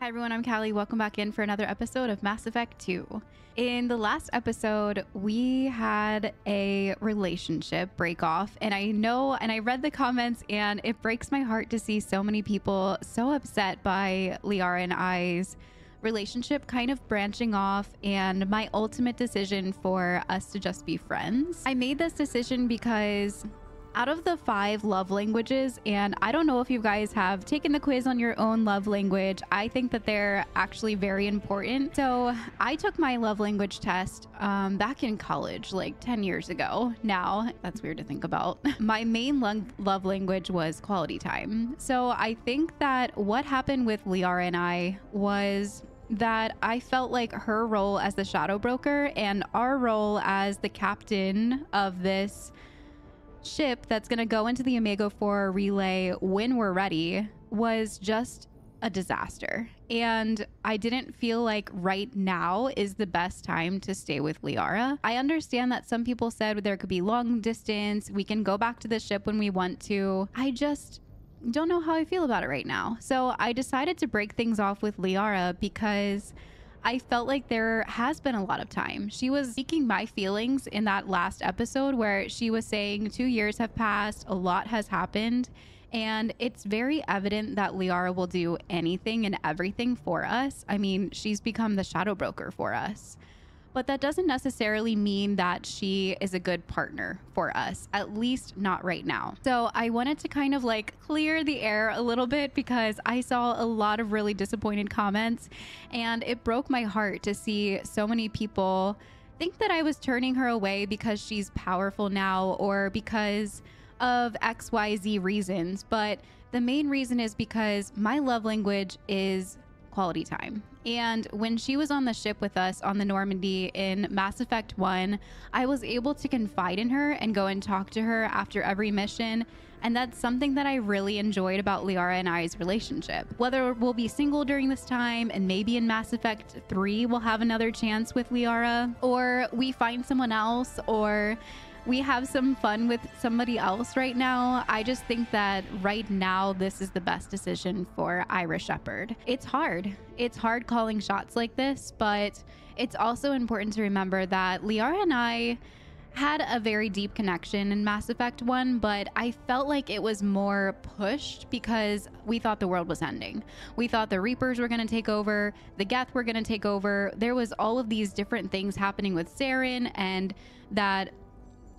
Hi everyone, I'm Callie. Welcome back in for another episode of Mass Effect 2. In the last episode, we had a relationship break off, and I read the comments, and it breaks my heart to see so many people so upset by Liara and I's relationship kind of branching off and my ultimate decision for us to just be friends. I made this decision because out of the 5 love languages, and I don't know if you guys have taken the quiz on your own love language, I think that they're actually very important. So I took my love language test back in college, like 10 years ago now. That's weird to think about. My main love language was quality time. So I think that what happened with Liara and I was that I felt like her role as the shadow broker and our role as the captain of this ship that's going to go into the Omega 4 relay when we're ready was just a disaster. And I didn't feel like right now is the best time to stay with Liara. I understand that some people said there could be long distance. We can go back to the ship when we want to. I just don't know how I feel about it right now. So I decided to break things off with Liara because I felt like there has been a lot of time. She was speaking my feelings in that last episode where she was saying 2 years have passed, a lot has happened, and it's very evident that Liara will do anything and everything for us. I mean, she's become the shadow broker for us. But that doesn't necessarily mean that she is a good partner for us, at least not right now. So I wanted to kind of like clear the air a little bit because I saw a lot of really disappointed comments, and it broke my heart to see so many people think that I was turning her away because she's powerful now or because of XYZ reasons. But the main reason is because my love language is quality time. And when she was on the ship with us on the Normandy in Mass Effect 1, I was able to confide in her and go and talk to her after every mission. And that's something that I really enjoyed about Liara and I's relationship. Whether we'll be single during this time and maybe in Mass Effect 3 we'll have another chance with Liara, or we find someone else, or we have some fun with somebody else right now. I just think that right now, this is the best decision for Ira Shepard. It's hard. It's hard calling shots like this, but it's also important to remember that Liara and I had a very deep connection in Mass Effect 1, but I felt like it was more pushed because we thought the world was ending. We thought the Reapers were going to take over, the Geth were going to take over. There was all of these different things happening with Seryna and that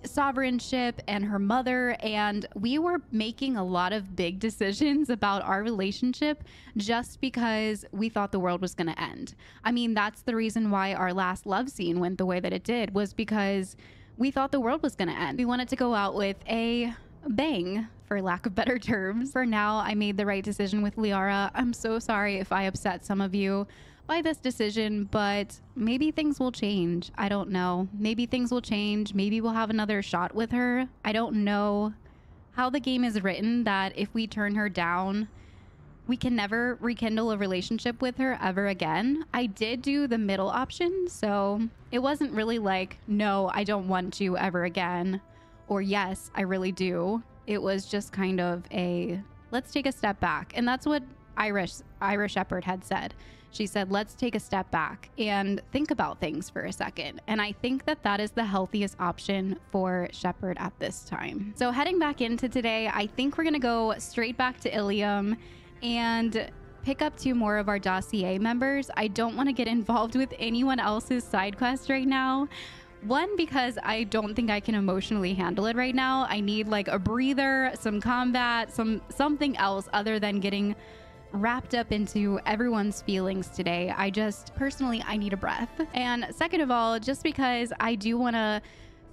sovereign ship and her mother, and we were making a lot of big decisions about our relationship just because we thought the world was going to end. I mean, that's the reason why our last love scene went the way that it did, was because we thought the world was going to end. We wanted to go out with a bang, for lack of better terms. For now, I made the right decision with Liara. I'm so sorry if I upset some of you by this decision, but maybe things will change. I don't know. Maybe things will change. Maybe we'll have another shot with her. I don't know how the game is written that if we turn her down, we can never rekindle a relationship with her ever again. I did do the middle option, so it wasn't really like, no, I don't want you ever again, or yes, I really do. It was just kind of a, let's take a step back. And that's what Ira Shepard had said. She said, let's take a step back and think about things for a second. And I think that that is the healthiest option for Shepard at this time. So heading back into today, I think we're going to go straight back to Illium and pick up 2 more of our dossier members. I don't want to get involved with anyone else's side quest right now. One, because I don't think I can emotionally handle it right now. I need like a breather, some combat, something else other than getting wrapped up into everyone's feelings today. I need a breath. And second of all, just because I do want to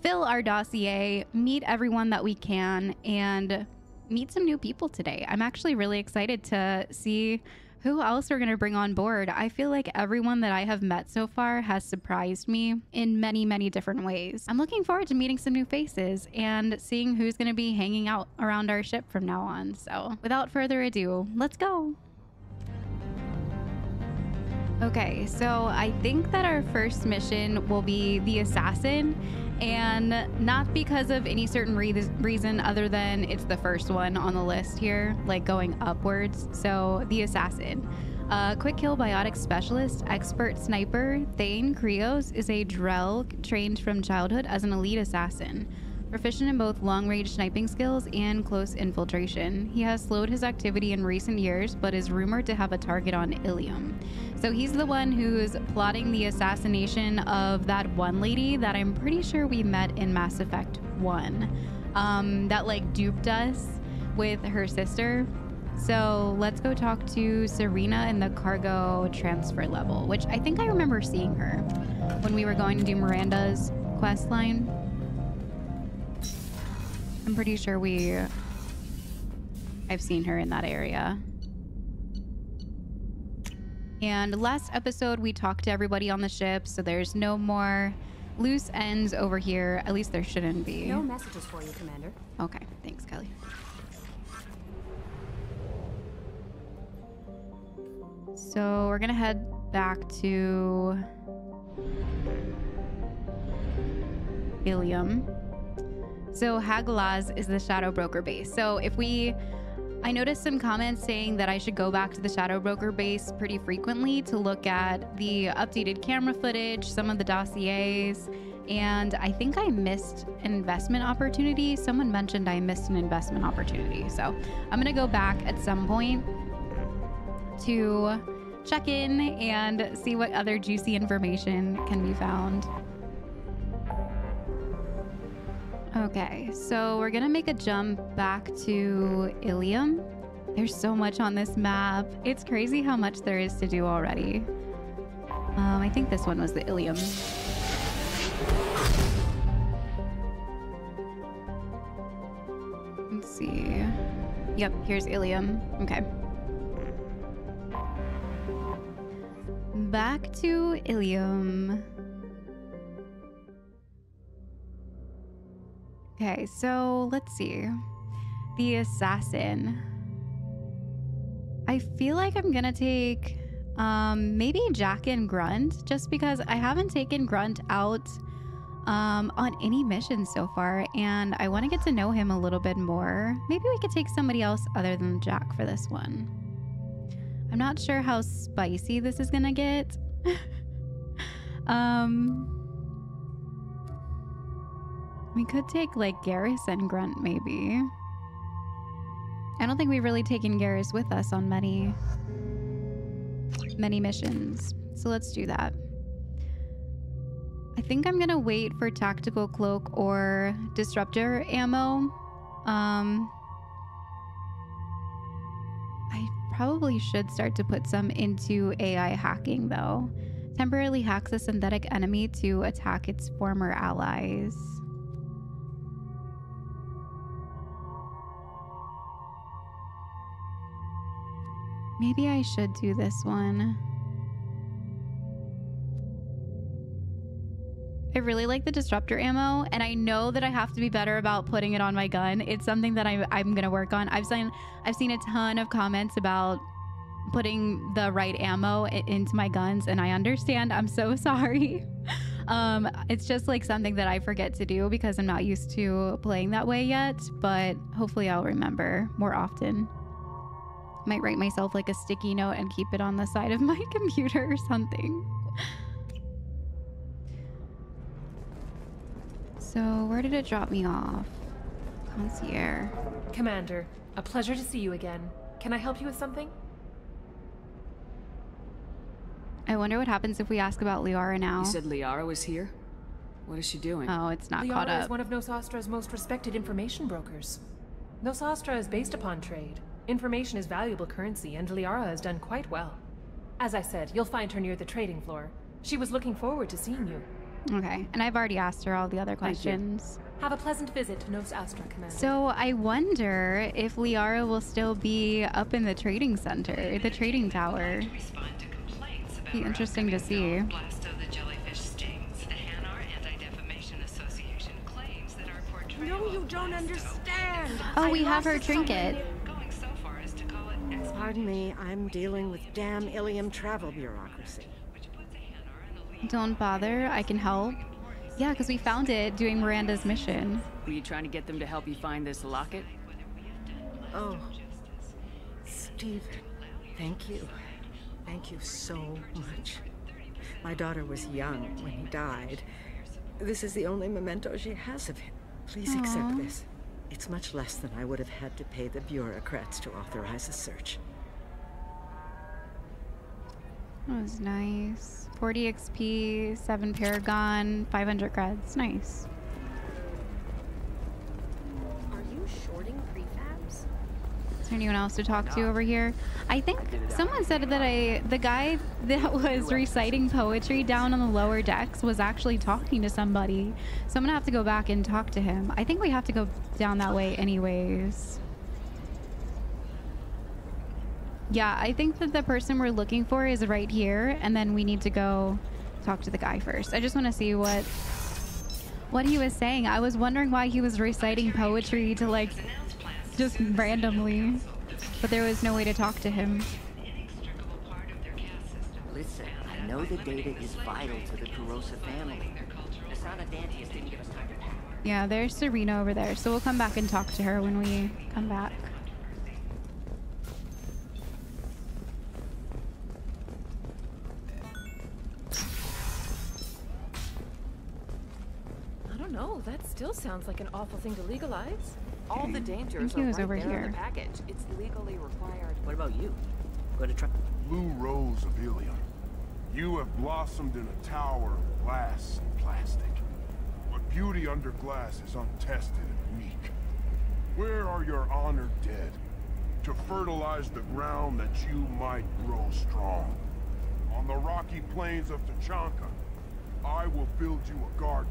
fill our dossier, meet everyone that we can, and meet some new people today. I'm actually really excited to see who else we're going to bring on board. I feel like everyone that I have met so far has surprised me in many, many different ways. I'm looking forward to meeting some new faces and seeing who's going to be hanging out around our ship from now on. So without further ado, let's go. Okay, so I think that our first mission will be the assassin, and not because of any certain reason other than it's the first one on the list here, like going upwards. So the assassin. Quick kill biotic specialist, expert sniper, Thane Krios is a Drell trained from childhood as an elite assassin. Proficient in both long-range sniping skills and close infiltration. He has slowed his activity in recent years, but is rumored to have a target on Illium. So he's the one who's plotting the assassination of that one lady that I'm pretty sure we met in Mass Effect 1. That like duped us with her sister. So let's go talk to Seryna in the cargo transfer level, which I think I remember seeing her when we were going to do Miranda's quest line. I'm pretty sure I've seen her in that area. And last episode, we talked to everybody on the ship, so there's no more loose ends over here. At least there shouldn't be. No messages for you, Commander. Okay, thanks, Kelly. So we're gonna head back to Illium. So Hagalaz is the Shadow Broker base. So I noticed some comments saying that I should go back to the Shadow Broker base pretty frequently to look at the updated camera footage, some of the dossiers, and I think I missed an investment opportunity. Someone mentioned I missed an investment opportunity. So I'm gonna go back at some point to check in and see what other juicy information can be found. Okay, so we're gonna make a jump back to Illium. There's so much on this map. It's crazy how much there is to do already. I think this one was the Illium. Let's see. Yep, here's Illium. Okay. Back to Illium. Okay, so let's see. The assassin. I feel like I'm gonna take maybe Jack and Grunt, just because I haven't taken Grunt out on any mission so far, and I want to get to know him a little bit more. Maybe we could take somebody else other than Jack for this one. I'm not sure how spicy this is gonna get. We could take like Garrus and Grunt maybe. I don't think we've really taken Garrus with us on many missions. So let's do that. I think I'm gonna wait for tactical cloak or disruptor ammo. I probably should start to put some into AI hacking though. Temporarily hacks a synthetic enemy to attack its former allies. Maybe I should do this one. I really like the disruptor ammo, and I know that I have to be better about putting it on my gun. It's something that I'm gonna work on. I've seen a ton of comments about putting the right ammo into my guns, and I understand. I'm so sorry. It's just like something that I forget to do because I'm not used to playing that way yet, but hopefully I'll remember more often. Might write myself like a sticky note and keep it on the side of my computer or something. So where did it drop me off? Concierge. Commander, a pleasure to see you again. Can I help you with something? I wonder what happens if we ask about Liara now. You said Liara was here? What is she doing? Oh, it's not caught Liara up. is one of Nosastra's most respected information brokers. Nosastra is based upon trade. Information is valuable currency, and Liara has done quite well. As I said, you'll find her near the trading floor. She was looking forward to seeing you. Okay, and I've already asked her all the other questions. Have a pleasant visit to Nosastra, Commander. So I wonder if Liara will still be up in the trading center, the trading tower. Be interesting to see. No, you don't understand. Oh, we have her trinket. Pardon me, I'm dealing with damn Illium travel bureaucracy. Don't bother, I can help. Yeah, because we found it doing Miranda's mission. Were you trying to get them to help you find this locket? Oh, Stephen, thank you. Thank you so much. My daughter was young when he died. This is the only memento she has of him. Please accept this. It's much less than I would have had to pay the bureaucrats to authorize a search. That was nice. 40 XP, 7 Paragon, 500 creds. Nice. Are you shorting prefabs? Is there anyone else to talk to over here? I think someone said that the guy that was reciting poetry down on the lower decks was actually talking to somebody. So I'm gonna have to go back and talk to him. I think we have to go down that way anyways. Yeah, I think that the person we're looking for is right here, and then we need to go talk to the guy first. I just want to see what he was saying. I was wondering why he was reciting poetry to, like, just randomly, but there was no way to talk to him. Listen, I know the data is vital to the Kurosa family. Nassana Dantius didn't give us time to pack. Yeah, there's Seryna over there, so we'll come back and talk to her when we come back. No, that still sounds like an awful thing to legalize. All the dangers he are was right over there in here. the package. It's legally required. What about you? Going to try? Blue rose of Illium. You have blossomed in a tower of glass and plastic. But beauty under glass is untested and weak. Where are your honored dead? To fertilize the ground that you might grow strong. On the rocky plains of Tachanka, I will build you a garden.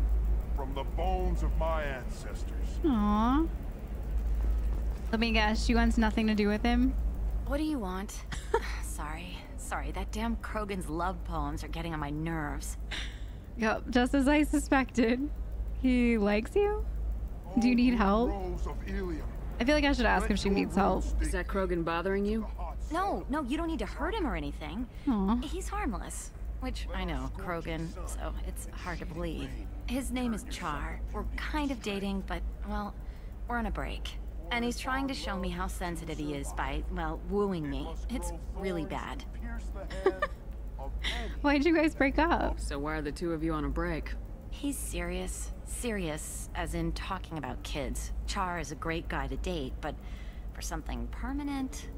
From the bones of my ancestors. Aww. Let me guess, she wants nothing to do with him? What do you want? Sorry, that damn Krogan's love poems are getting on my nerves. Yep, just as I suspected. He likes you? Do you need help? Rose of Illium. I feel like I should ask if she needs help. Is that Krogan bothering you? No, you don't need to hurt him or anything. Aw. He's harmless. Which, I know, Krogan, so it's hard to believe. His name is Char. We're kind of dating, but, well, we're on a break. And he's trying to show me how sensitive he is by, well, wooing me. It's really bad. Why'd you guys break up? So why are the two of you on a break? He's serious. Serious, as in talking about kids. Char is a great guy to date, but for something permanent...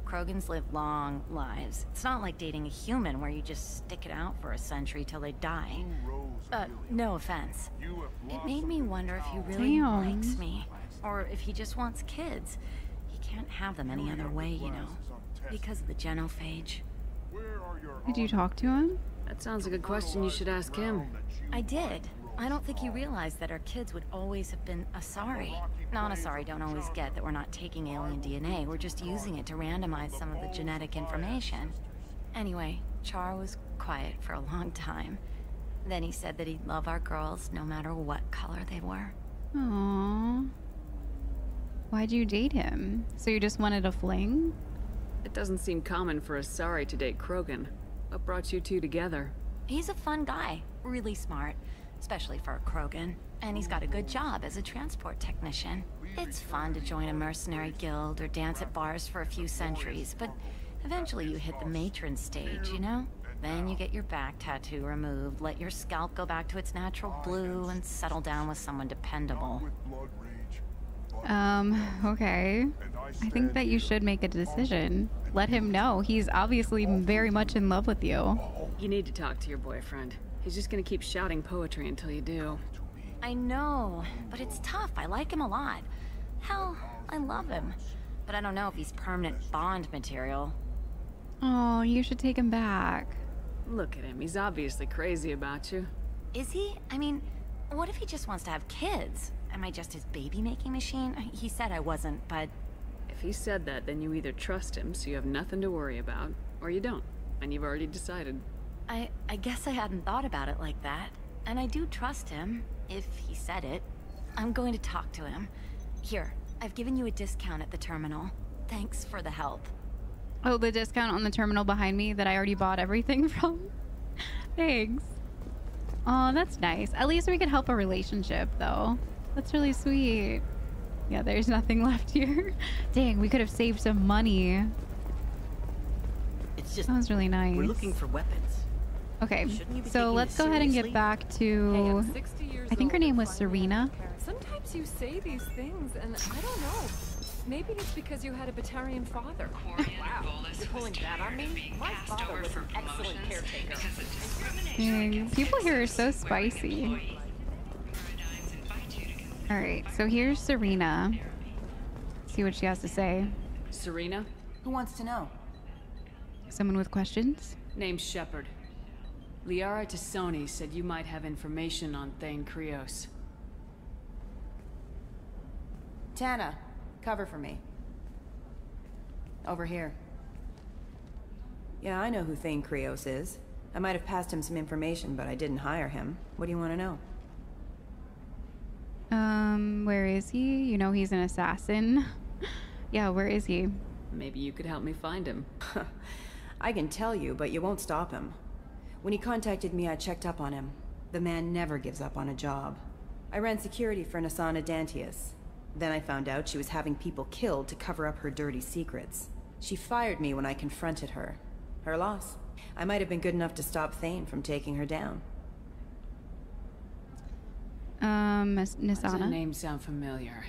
Krogans live long lives. It's not like dating a human where you just stick it out for a century till they die. No offense. It made me wonder if he really likes me. Or if he just wants kids. He can't have them any other way, you know. Because of the genophage. Did you talk to him? That sounds like a question you should ask him. I did. I don't think he realized that our kids would always have been Asari. Non-Asari don't always get that we're not taking alien DNA, we're just using it to randomize some of the genetic information. Anyway, Char was quiet for a long time. Then he said that he'd love our girls no matter what color they were. Aww. Why'd you date him? So you just wanted a fling? It doesn't seem common for Asari to date Krogan. What brought you two together? He's a fun guy, really smart, especially for a Krogan. And he's got a good job as a transport technician. It's fun to join a mercenary guild or dance at bars for a few centuries, but eventually you hit the matron stage, you know? Then you get your back tattoo removed, let your scalp go back to its natural blue, and settle down with someone dependable. Okay. I think that you should make a decision. Let him know. He's obviously very much in love with you. You need to talk to your boyfriend. He's just gonna keep shouting poetry until you do. I know, but it's tough. I like him a lot. Hell, I love him. But I don't know if he's permanent Bond material. Oh, you should take him back. Look at him. He's obviously crazy about you. Is he? I mean, what if he just wants to have kids? Am I just his baby-making machine? He said I wasn't, but... If he said that, then you either trust him so you have nothing to worry about, or you don't, and you've already decided. I guess I hadn't thought about it like that. And I do trust him, if he said it. I'm going to talk to him. Here, I've given you a discount at the terminal. Thanks for the help. Oh, the discount on the terminal behind me that I already bought everything from? Thanks. Oh, that's nice. At least we could help a relationship, though. That's really sweet. Yeah, there's nothing left here. Dang, we could have saved some money. It's just That was really nice. we're looking for weapons. Okay, Shouldn't you be so taking let's this go ahead and get seriously? back Hey, to... I'm 60 years I think her old name and was finally Seryna. out of care. Sometimes you say these things, and I don't know. Maybe it's because you had a Batarian father. Wow, you're pulling that on me? My father was an excellent caretaker. Dang, people here are so spicy. Alright, so here's Seryna. See what she has to say. Seryna? Who wants to know? Someone with questions? Name's Shepard. Liara Tassoni said you might have information on Thane Krios. Tana, cover for me. Over here. Yeah, I know who Thane Krios is. I might have passed him some information, but I didn't hire him. What do you want to know? Where is he? You know he's an assassin. Yeah, where is he? Maybe you could help me find him. I can tell you, but you won't stop him. When he contacted me, I checked up on him. The man never gives up on a job. I ran security for Nassana Dantius. Then I found out she was having people killed to cover up her dirty secrets. She fired me when I confronted her. Her loss. I might have been good enough to stop Thane from taking her down. Why does that Nassana? name sound familiar?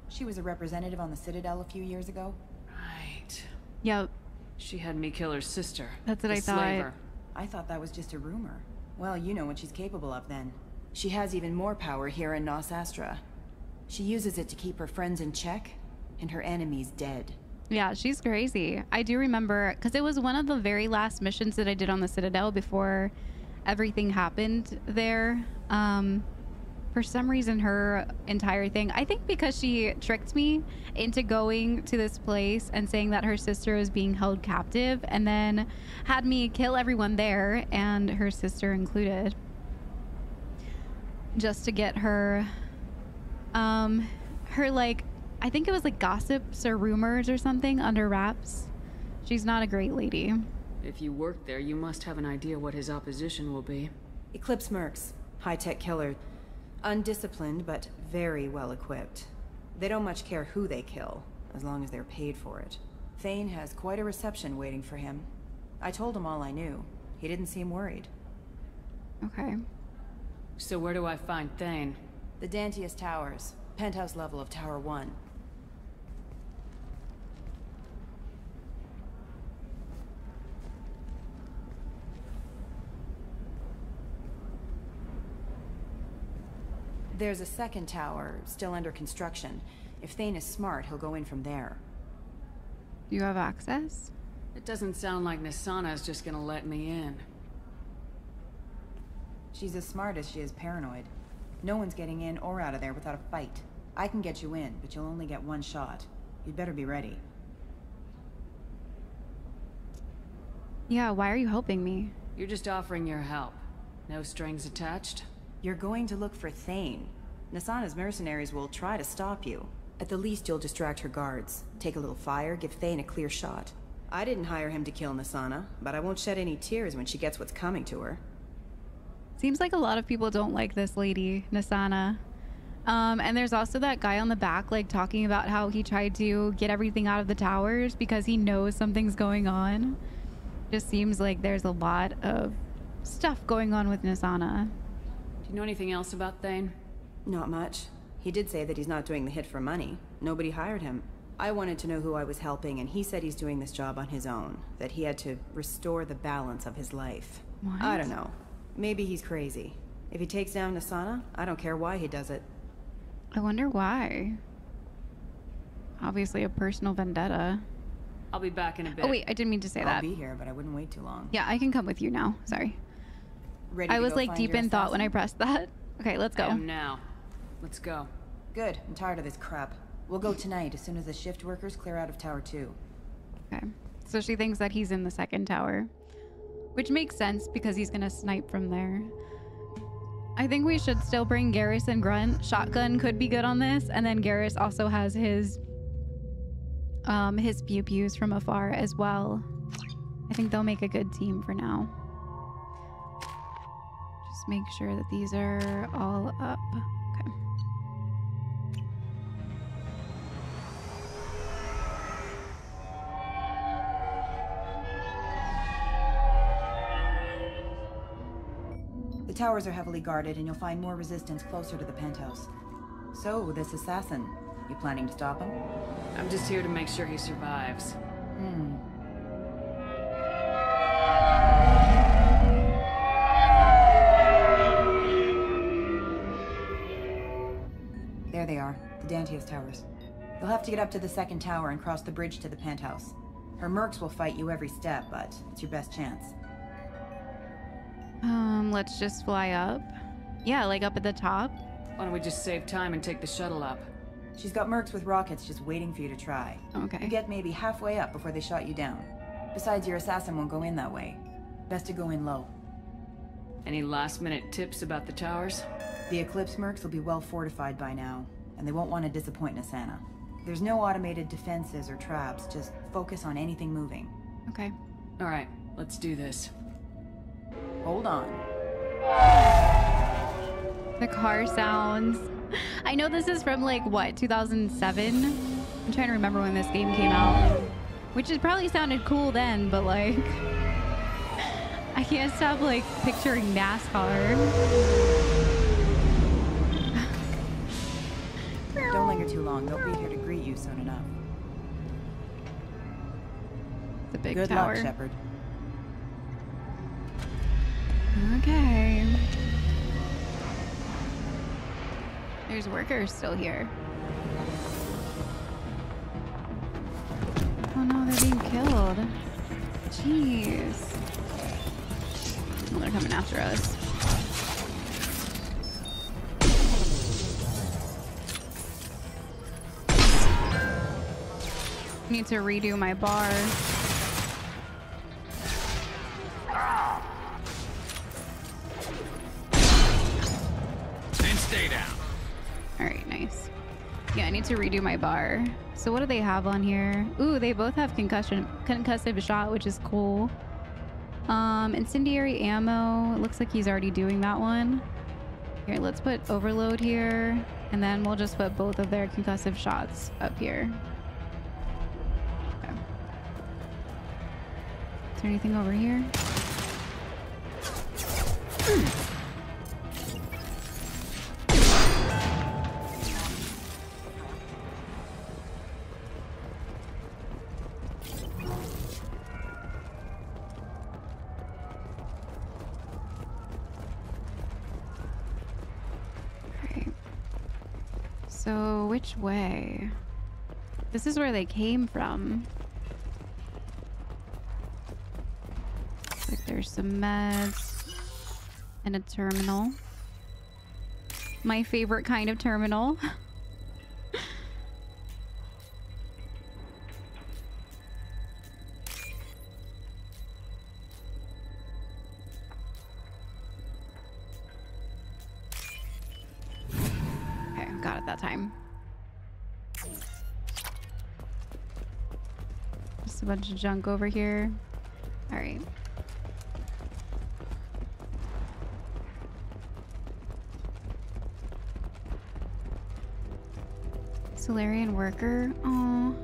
She was a representative on the Citadel a few years ago. Right. Yep, She had me kill her sister. that's what the I thought. slaver. I thought that was just a rumor. Well, you know what she's capable of then. She has even more power here in Nassana. She uses it to keep her friends in check, and her enemies dead. Yeah, she's crazy. I do remember, because it was one of the very last missions that I did on the Citadel before everything happened there. For some reason, her entire thing, I think because she tricked me into going to this place and saying that her sister was being held captive, and then had me kill everyone there, and her sister included, just to get her, like, I think it was like gossips or rumors or something under wraps. She's not a great lady. If you work there, you must have an idea what his opposition will be. Eclipse mercs. High-tech killer. Undisciplined, but very well equipped. They don't much care who they kill, as long as they're paid for it. Thane has quite a reception waiting for him. I told him all I knew. He didn't seem worried. Okay. So where do I find Thane? The Dantius Towers. Penthouse level of Tower 1. There's a second tower, still under construction. If Thane is smart, he'll go in from there. Do you have access? It doesn't sound like Nassana is just gonna let me in. She's as smart as she is paranoid. No one's getting in or out of there without a fight. I can get you in, but you'll only get one shot. You'd better be ready. Yeah, why are you helping me? You're just offering your help. No strings attached? You're going to look for Thane. Nassana's mercenaries will try to stop you. At the least, you'll distract her guards. Take a little fire, give Thane a clear shot. I didn't hire him to kill Nassana, but I won't shed any tears when she gets what's coming to her. Seems like a lot of people don't like this lady, Nassana. And there's also that guy on the back, like, talking about how he tried to get everything out of the towers because he knows something's going on. Just seems like there's a lot of stuff going on with Nassana. Do you know anything else about Thane? Not much. He did say that he's not doing the hit for money. Nobody hired him. I wanted to know who I was helping, and he said he's doing this job on his own. That he had to restore the balance of his life. What? I don't know. Maybe he's crazy. If he takes down Nassana, I don't care why he does it. I wonder why. Obviously a personal vendetta. I'll be back in a bit. Oh wait, I didn't mean to say I'll that. be here, but I wouldn't wait too long. Yeah, I can come with you now. Sorry. Ready I to was go like find deep your in thought when I assassin? pressed that. Okay, let's I go. am now. Let's go. Good. I'm tired of this crap. We'll go tonight as soon as the shift workers clear out of Tower 2. Okay. So she thinks that he's in the second tower, which makes sense because he's gonna snipe from there. I think we should still bring Garrus and Grunt. Shotgun could be good on this, and then Garrus also has his pew-pews from afar as well. I think they'll make a good team for now. Just make sure that these are all up. Okay. The towers are heavily guarded, and you'll find more resistance closer to the penthouse. So, this assassin, you planning to stop him? I'm just here to make sure he survives. There they are, the Dantius towers. You'll have to get up to the second tower and cross the bridge to the penthouse. Her mercs will fight you every step, but it's your best chance. Let's just fly up. Yeah, like up at the top. Why don't we just save time and take the shuttle up? She's got mercs with rockets just waiting for you to try. Okay. You get maybe halfway up before they shot you down. Besides, your assassin won't go in that way. Best to go in low. Any last-minute tips about the towers? The Eclipse mercs will be well fortified by now, and they won't want to disappoint Nassana. There's no automated defenses or traps, just focus on anything moving. Okay. All right, let's do this. Hold on. The car sounds. I know this is from like what, 2007? I'm trying to remember when this game came out, which is probably sounded cool then, but like I can't stop like picturing NASCAR. Don't linger too long. They'll be here to greet you soon enough. The big Good tower. luck, Shepard. Okay. There's workers still here. Oh no, they're being killed. Jeez. Oh, they're coming after us. Need to redo my bar. Then stay down. All right, nice. Yeah, I need to redo my bar. So what do they have on here? Ooh, they both have concussive shot, which is cool. Incendiary ammo. It looks like he's already doing that one. Here, let's put overload here, and then we'll just put both of their concussive shots up here. Okay. Is there anything over here? So which way? This is where they came from. Looks like there's some meds and a terminal. My favorite kind of terminal. Got it that time. Just a bunch of junk over here. All right. Solarian worker. Oh.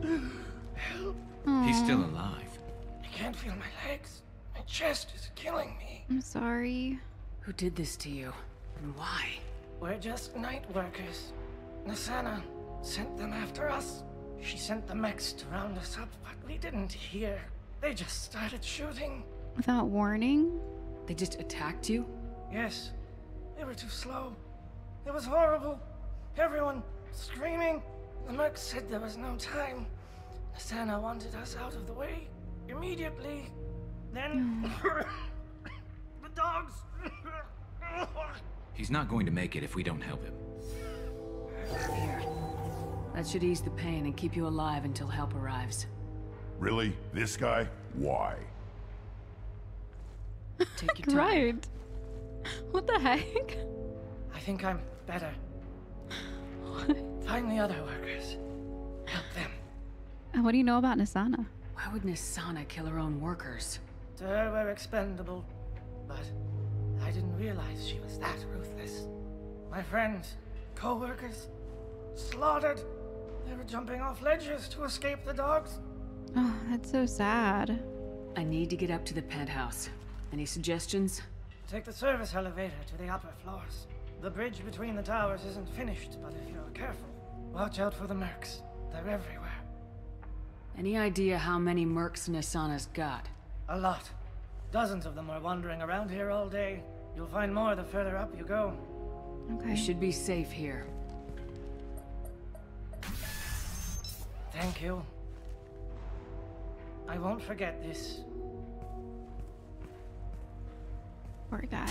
He's still alive. I can't feel my legs. My chest is killing me. I'm sorry. Who did this to you? And why? We're just night workers. Nassana sent them after us. She sent the mechs to round us up, but we didn't hear. They just started shooting. Without warning? They just attacked you? Yes. They were too slow. It was horrible. Everyone screaming. The mechs said there was no time. Nassana wanted us out of the way immediately. Then the dogs. He's not going to make it if we don't help him. Here. That should ease the pain and keep you alive until help arrives. Really? This guy? Why? Take your time. Right. What the heck? I think I'm better. What? Find the other workers. Help them. And what do you know about Nassana? Why would Nassana kill her own workers? To her, we're expendable. But I didn't realize she was that ruthless. My friends, co-workers, slaughtered. They were jumping off ledges to escape the dogs. Oh, that's so sad. I need to get up to the penthouse. Any suggestions? Take the service elevator to the upper floors. The bridge between the towers isn't finished, but if you're careful, watch out for the mercs. They're everywhere. Any idea how many mercs Nassana's got? A lot. Dozens of them are wandering around here all day. You'll find more the further up you go. Okay. We should be safe here. Thank you. I won't forget this. Poor guy.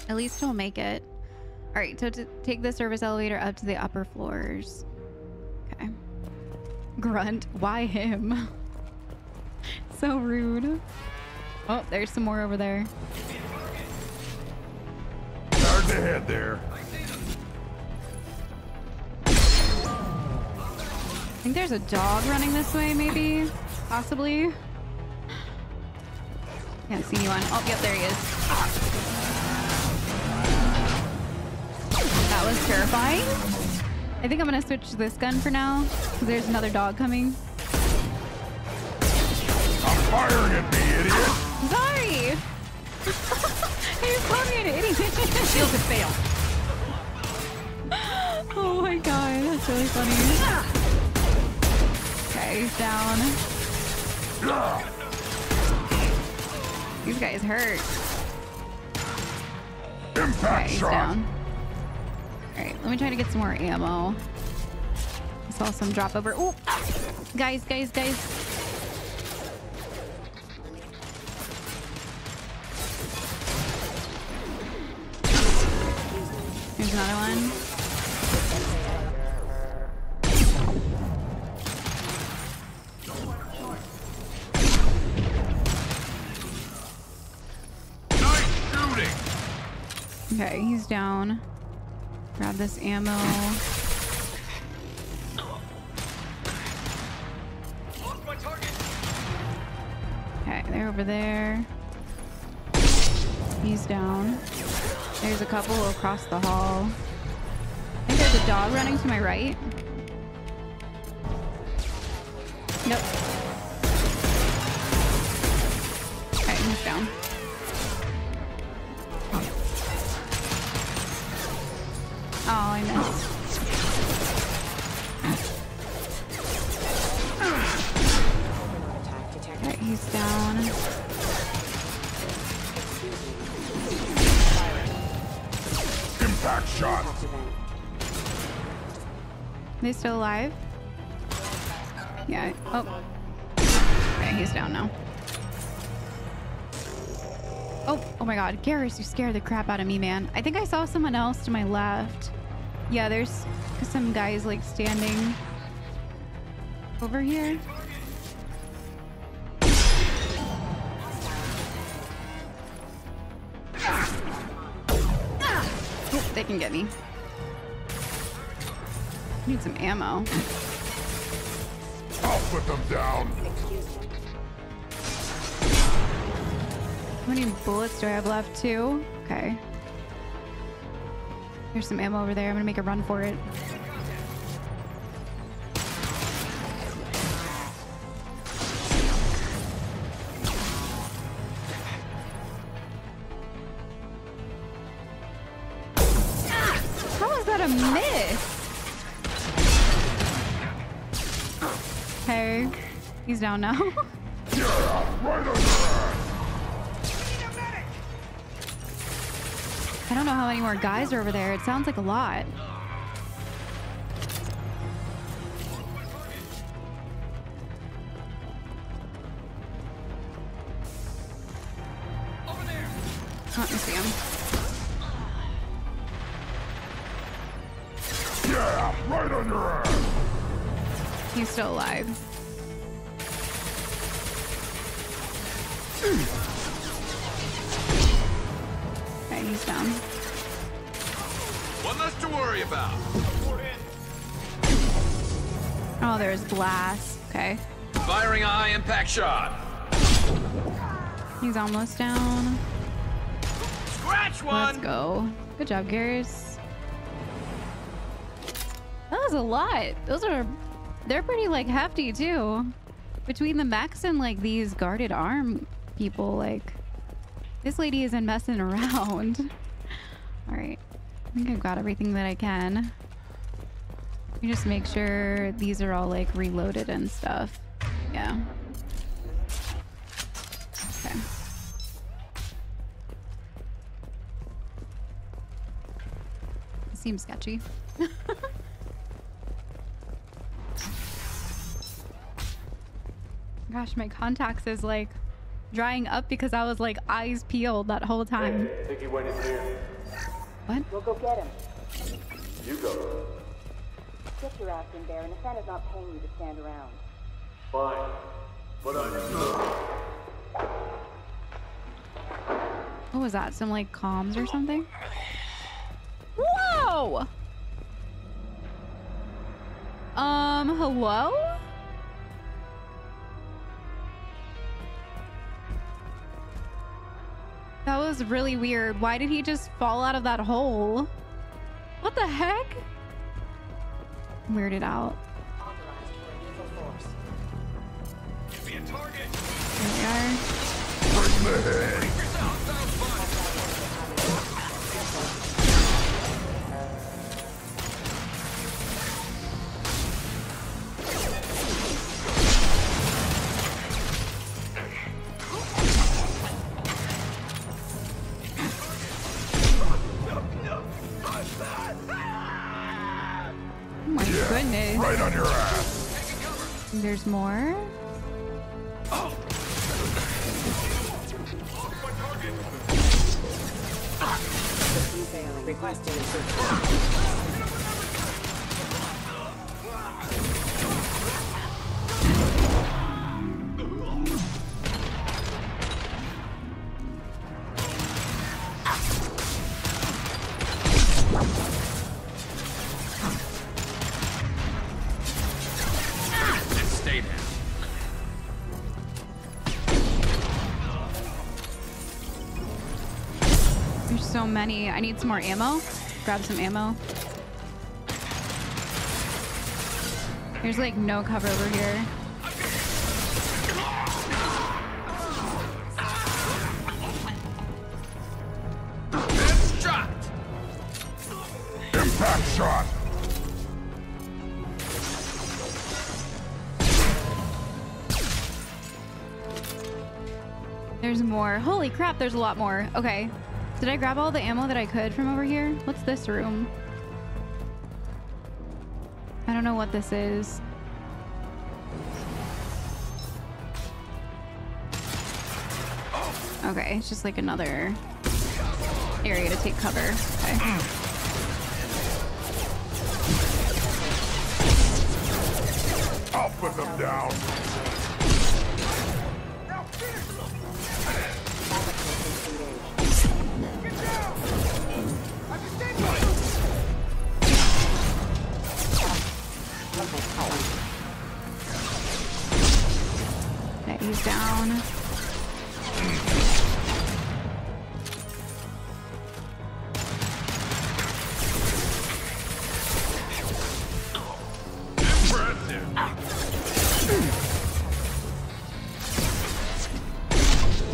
At least he'll make it. All right, so to take the service elevator up to the upper floors. Okay. Grunt. Why him? So rude. Oh, there's some more over there. Hard to head there. I think there's a dog running this way, maybe? Possibly. Can't see anyone. Oh, yep, there he is. That was terrifying. I think I'm gonna switch to this gun for now, because there's another dog coming. I'm firing at me, idiot! Sorry! You called me an idiot. Shields have failed. Oh my god, that's really funny. Okay, he's down. These guys hurt. Impact he's shot. down. Alright, let me try to get some more ammo. I saw some drop over. Oh! Guys. There's another one. Okay, he's down. Grab this ammo. Okay, they're over there. He's down. There's a couple across the hall. I think there's a dog running to my right. Nope. Okay, he's down. Oh, I missed. Alright, he's down. Impact shot. They still alive? Yeah. Oh. Okay, he's down now. Oh my god. Garrus, you scared the crap out of me, man. I think I saw someone else to my left. Yeah, there's some guys like standing over here. Oh, they can get me. Need some ammo. I'll put them down. How many bullets do I have left? 2? Okay. There's some ammo over there. I'm gonna make a run for it. How was that a miss? Okay. He's down now. Yeah, right on your ass. I don't know how many more guys are over there. It sounds like a lot. Oh, let me see him. Yeah, right on your ass. He's still alive. Okay, he's down. One less to worry about. Oh, there's glass. Okay. Firing a high impact shot. He's almost down. Scratch one. Let's go. Good job, Garrus. That was a lot. They're pretty like hefty too. Between the mechs and like these guarded arm people, like This lady isn't messing around. All right. I think I've got everything that I can. Let me just make sure these are all like reloaded and stuff. Yeah. Okay. Seems sketchy. Gosh, my contacts is like drying up because I was like eyes peeled that whole time. Hey, think he went in here. What? We'll go get him. You go. Get your ass in there, and Nassana's not paying you to stand around. Fine. But What was that? Some like comms or something? Whoa! Hello? That was really weird. Why did he just fall out of that hole? What the heck? Weirded out. Give me a target. There we are. Bring the head. Oh my goodness. Right on your ass. There's more? Requesting Stay down. There's so many. I need some more ammo. Grab some ammo. There's like no cover over here. Shot. Impact shot. There's more. Holy crap, there's a lot more. Okay. Did I grab all the ammo that I could from over here? What's this room? I don't know what this is. Okay, it's just like another area to take cover. Okay. I'll put them down. Okay, he's down.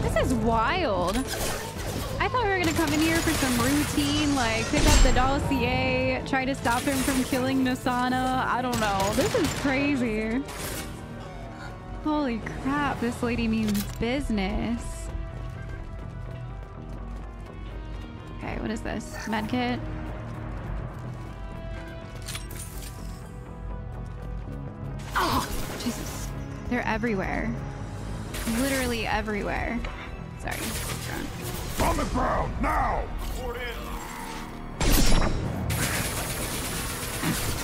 This is wild. I thought we were gonna come in here for some routine, like pick up the dossier, try to stop him from killing Nassana. I don't know. This is crazy. Holy crap, this lady means business. Okay, what is this? Medkit? Oh, Jesus. They're everywhere. Literally everywhere. Sorry. On the ground, now!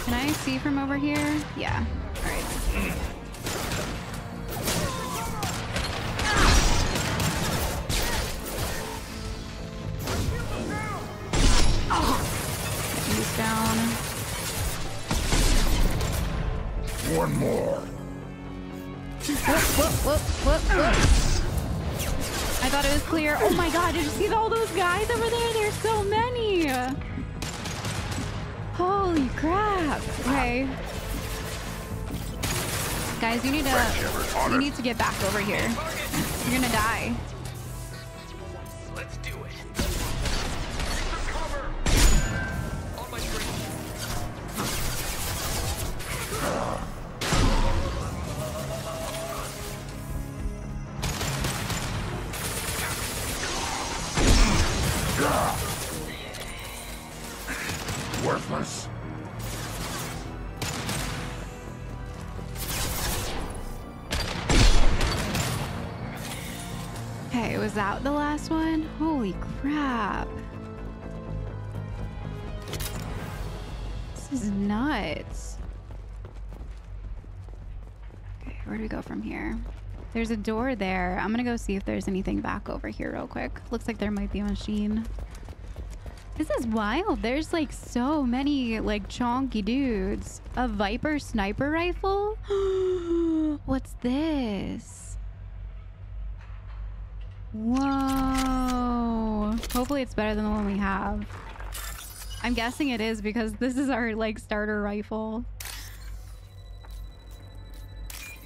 Can I see from over here? Yeah. All right. He's down. One more. Whoop. I thought it was clear. Oh my god, did you see all those guys over there? There's so many. Holy crap. Okay. Guys, you need to get back over here. You're gonna die. Let's do it. Cover. On my screen. Worthless. Okay, was that the last one? Holy crap. This is nuts. Okay, where do we go from here? There's a door there. I'm gonna go see if there's anything back over here real quick. Looks like there might be a machine. This is wild. There's like so many like chonky dudes. A Viper sniper rifle? What's this? Whoa. Hopefully it's better than the one we have. I'm guessing it is because this is our like starter rifle.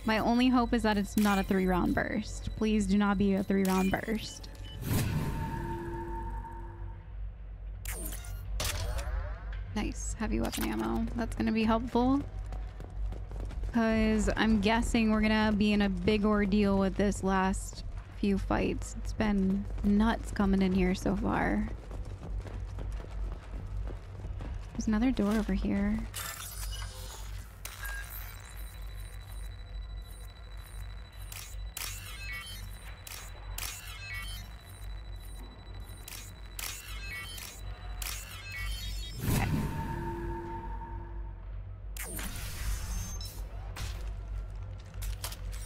My only hope is that it's not a 3-round burst. Please do not be a 3-round burst. Nice. Heavy weapon ammo. That's going to be helpful. Because I'm guessing we're going to be in a big ordeal with this last few fights. It's been nuts coming in here so far. There's another door over here.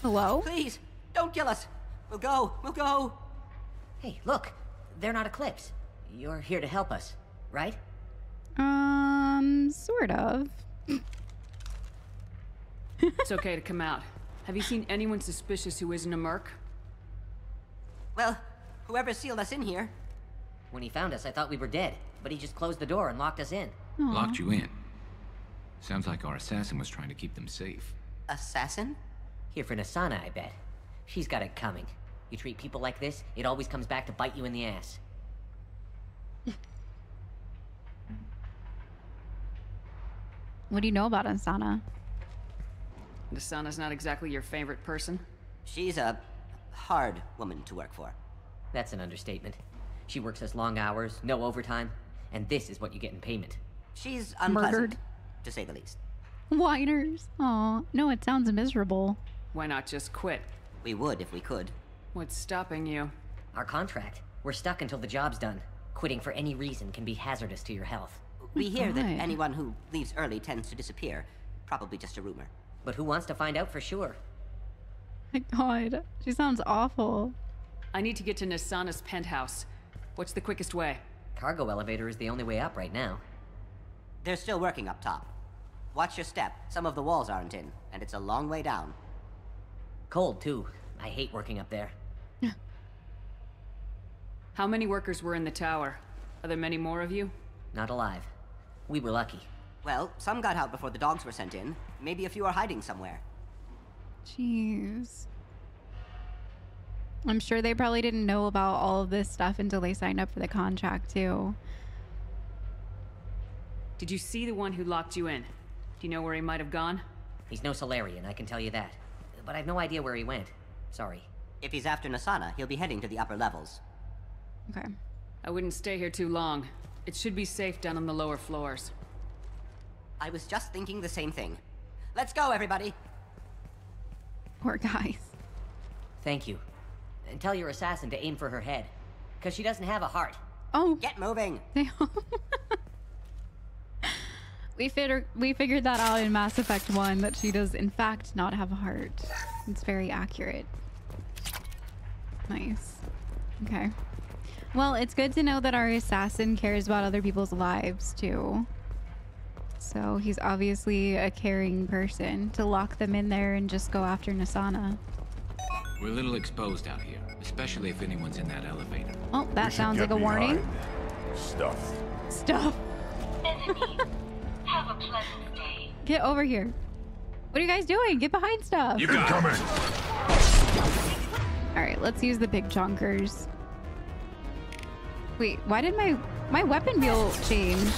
Hello? Please, don't kill us. We'll go. We'll go. Hey, look. They're not Eclipse. You're here to help us, right? Sort of. It's okay to come out. Have you seen anyone suspicious who isn't a merc? Well, whoever sealed us in here. When he found us, I thought we were dead, but he just closed the door and locked us in. Aww. Locked you in. Sounds like our assassin was trying to keep them safe. Assassin? Here for Nassana, I bet. She's got it coming. You treat people like this, it always comes back to bite you in the ass. What do you know about Nassana? Nassana's not exactly your favorite person? She's a hard woman to work for. That's an understatement. She works us long hours, no overtime, and this is what you get in payment. She's unpleasant, murdered, to say the least. Whiners. Aw, no, it sounds miserable. Why not just quit? We would if we could. What's stopping you? Our contract. We're stuck until the job's done. Quitting for any reason can be hazardous to your health. We hear that anyone who leaves early tends to disappear. Probably just a rumor. But who wants to find out for sure? My God, she sounds awful. I need to get to Nassana's penthouse. What's the quickest way? Cargo elevator is the only way up right now. They're still working up top. Watch your step. Some of the walls aren't in, and it's a long way down. Cold, too. I hate working up there. How many workers were in the tower? Are there many more of you? Not alive. We were lucky. Well, some got out before the dogs were sent in. Maybe a few are hiding somewhere. Jeez. I'm sure they probably didn't know about all of this stuff until they signed up for the contract, too. Did you see the one who locked you in? Do you know where he might have gone? He's no Solarian, I can tell you that. But I've no idea where he went. Sorry. If he's after Nassana, he'll be heading to the upper levels. Okay. I wouldn't stay here too long. It should be safe down on the lower floors. I was just thinking the same thing. Let's go, everybody! Poor guys. Thank you. And tell your assassin to aim for her head. Because she doesn't have a heart. Oh. Get moving! We figured that out in Mass Effect 1, that she does in fact not have a heart. It's very accurate. Nice. Okay. Well, it's good to know that our assassin cares about other people's lives, too. So he's obviously a caring person to lock them in there and just go after Nassana. We're a little exposed out here, especially if anyone's in that elevator. Oh, that sounds like a warning. Stuff. Stuff. Have a pleasant day. Get over here. What are you guys doing? Get behind stuff. You can come in. All right, let's use the big chunkers. Wait, why did my weapon wheel change?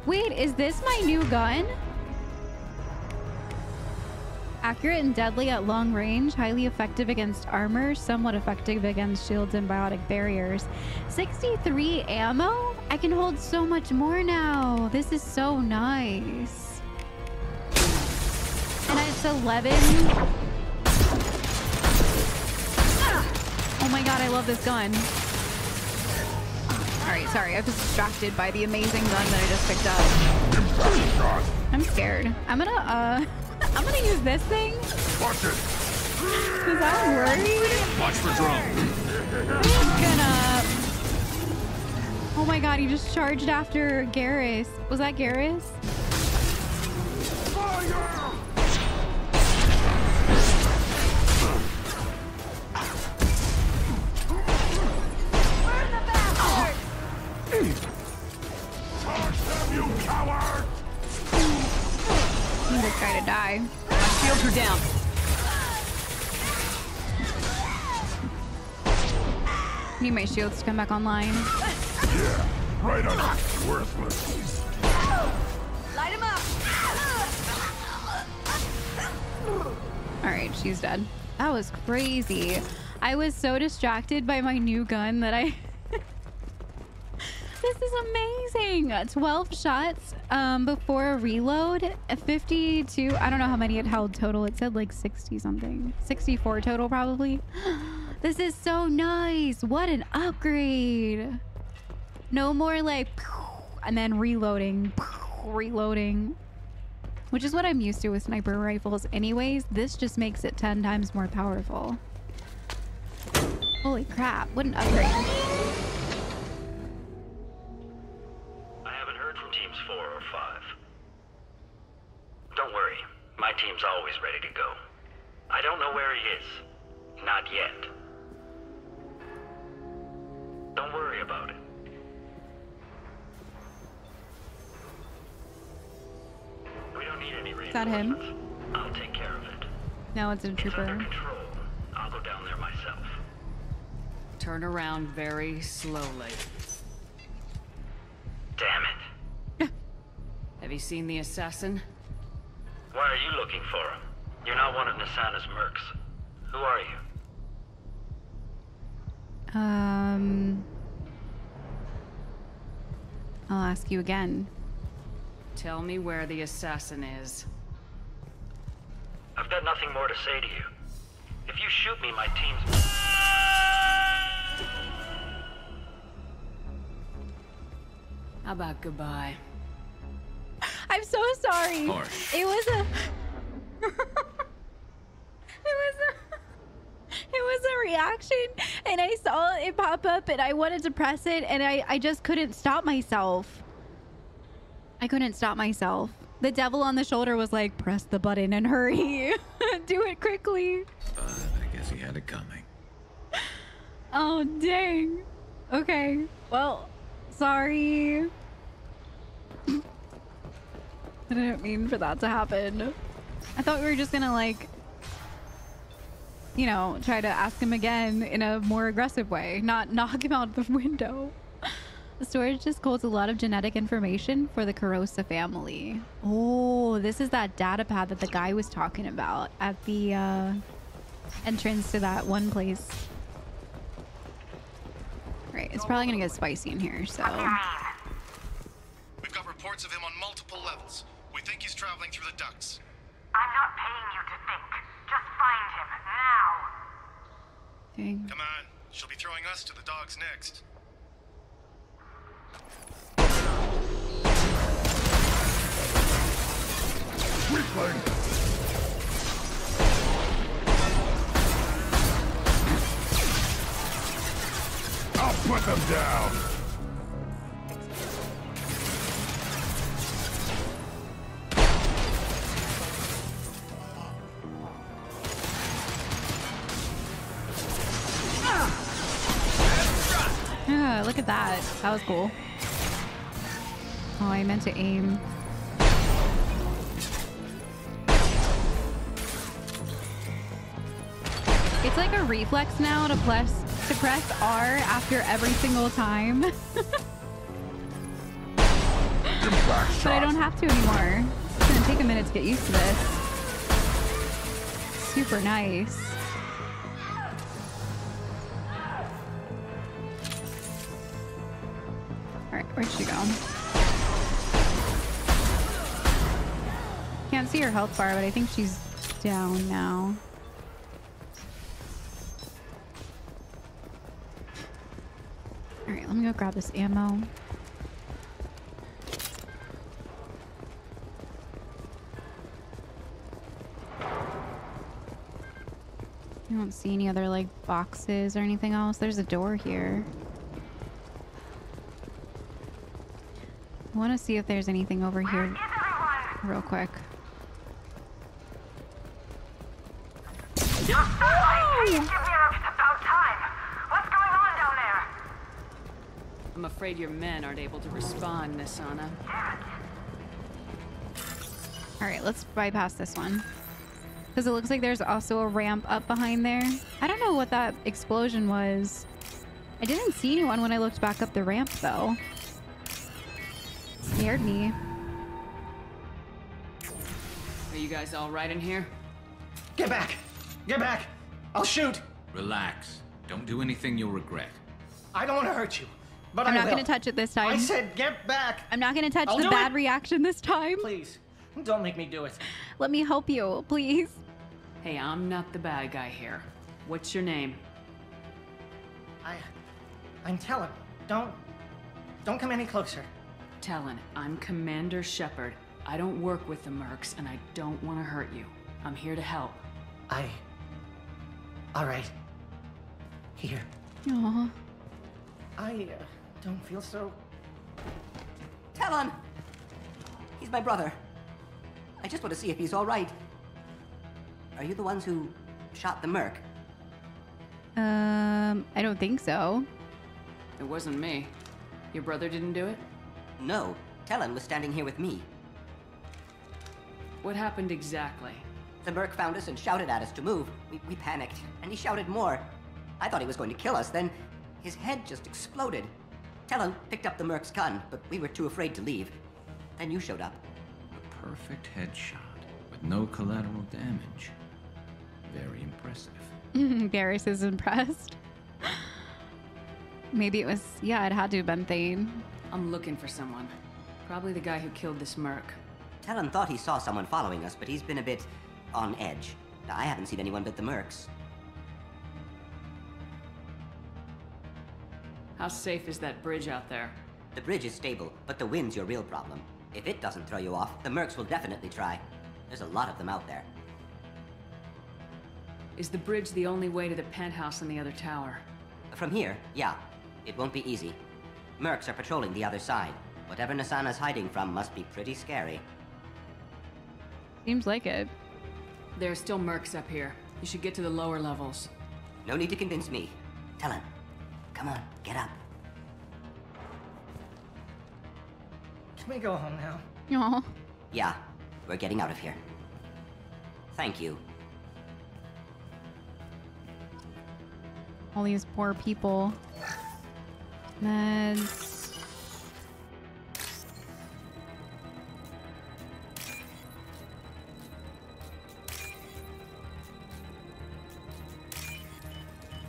Wait, is this my new gun? Accurate and deadly at long range, highly effective against armor, somewhat effective against shields and biotic barriers. 63 ammo? I can hold so much more now. This is so nice. And it's 11. Oh my god, I love this gun. Alright, sorry, I was distracted by the amazing gun that I just picked up. I'm scared. I'm gonna use this thing. Watch it. Cause I'm worried. Watch for drone. I'm just gonna... Oh my god, he just charged after Garrus. Was that Garrus? Fire! Charge them, you coward! I need this guy to die. My shields are down. I need my shields to come back online. Yeah, right on it. Worthless. Light him up. Alright, she's dead. That was crazy. I was so distracted by my new gun that I... This is amazing. 12 shots before a reload. 52. I don't know how many it held total. It said like 60 something. 64 total probably. This is so nice. What an upgrade. No more like and then reloading. Reloading. Which is what I'm used to with sniper rifles anyways. This just makes it 10 times more powerful. Holy crap. What an upgrade. I haven't heard from teams 4 or 5. Don't worry. My team's always ready to go. I don't know where he is. Not yet. Don't worry about it. We don't need any Is that him? I'll take care of it. No, it's a trooper. It's under control. I'll go down there myself. Turn around very slowly. Damn it. Have you seen the assassin? Why are you looking for him? You're not one of Nassana's mercs. Who are you? I'll ask you again. Tell me where the assassin is. I've got nothing more to say to you. If you shoot me, my team's... How about goodbye? I'm so sorry. Harsh. It was a... It was a reaction, and I saw it pop up, and I wanted to press it, and I just couldn't stop myself. I couldn't stop myself. The devil on the shoulder was like, press the button and hurry. Do it quickly. I guess he had it coming. Oh, dang. Okay. Well, sorry. I didn't mean for that to happen. I thought we were just gonna, like, you know, try to ask him again in a more aggressive way, not knock him out the window. The storage just holds a lot of genetic information for the Kurosa family. Oh, this is that data pad that the guy was talking about at the entrance to that one place. Right, it's probably gonna get spicy in here, so. We've got reports of him on multiple levels. We think he's traveling through the ducts. I'm not paying you to think. Just find him, now. Dang. Come on, she'll be throwing us to the dogs next. Weakling! I'll put them down! Yeah, look at that. That was cool. Oh, I meant to aim. It's like a reflex now to press R after every single time. But I don't have to anymore. It's gonna take a minute to get used to this. Super nice. Alright, where'd she go? Can't see her health bar, but I think she's down now. Alright, let me go grab this ammo. I don't see any other like boxes or anything else. There's a door here. I want to see if there's anything over here real quick. I'm afraid your men aren't able to respond, Nassana. Alright, let's bypass this one. Because it looks like there's also a ramp up behind there. I don't know what that explosion was. I didn't see anyone when I looked back up the ramp, though. Scared me. Are you guys all right in here? Get back! Get back! I'll shoot! Relax. Don't do anything you'll regret. I don't want to hurt you, but I'm not going to touch it this time. I said get back! I'm not going to touch the bad reaction this time. Please, don't make me do it. Let me help you, please. Hey, I'm not the bad guy here. What's your name? I'm Talon. Don't come any closer. Talon, I'm Commander Shepard. I don't work with the mercs, and I don't want to hurt you. I'm here to help. All right. Here. Aww. I don't feel so... Talon! He's my brother. I just want to see if he's all right. Are you the ones who shot the merc? I don't think so. It wasn't me. Your brother didn't do it? No. Talon was standing here with me. What happened exactly? The merc found us and shouted at us to move. We panicked, and he shouted more. I thought he was going to kill us, then his head just exploded. Talon picked up the merc's gun, but we were too afraid to leave. Then you showed up. A perfect headshot with no collateral damage. Very impressive. Garrus is impressed. Maybe it was, yeah, it had to have been Thane. I'm looking for someone. Probably the guy who killed this merc. Talon thought he saw someone following us, but he's been a bit on edge. I haven't seen anyone but the mercs. How safe is that bridge out there? The bridge is stable, but the wind's your real problem. If it doesn't throw you off, the mercs will definitely try. There's a lot of them out there. Is the bridge the only way to the penthouse in the other tower? From here, yeah. It won't be easy. Mercs are patrolling the other side. Whatever Nassana's hiding from must be pretty scary. Seems like it. There are still mercs up here. You should get to the lower levels. No need to convince me. Talon, come on, get up. Can we go home now? Aw. Yeah, we're getting out of here. Thank you. All these poor people. Meds.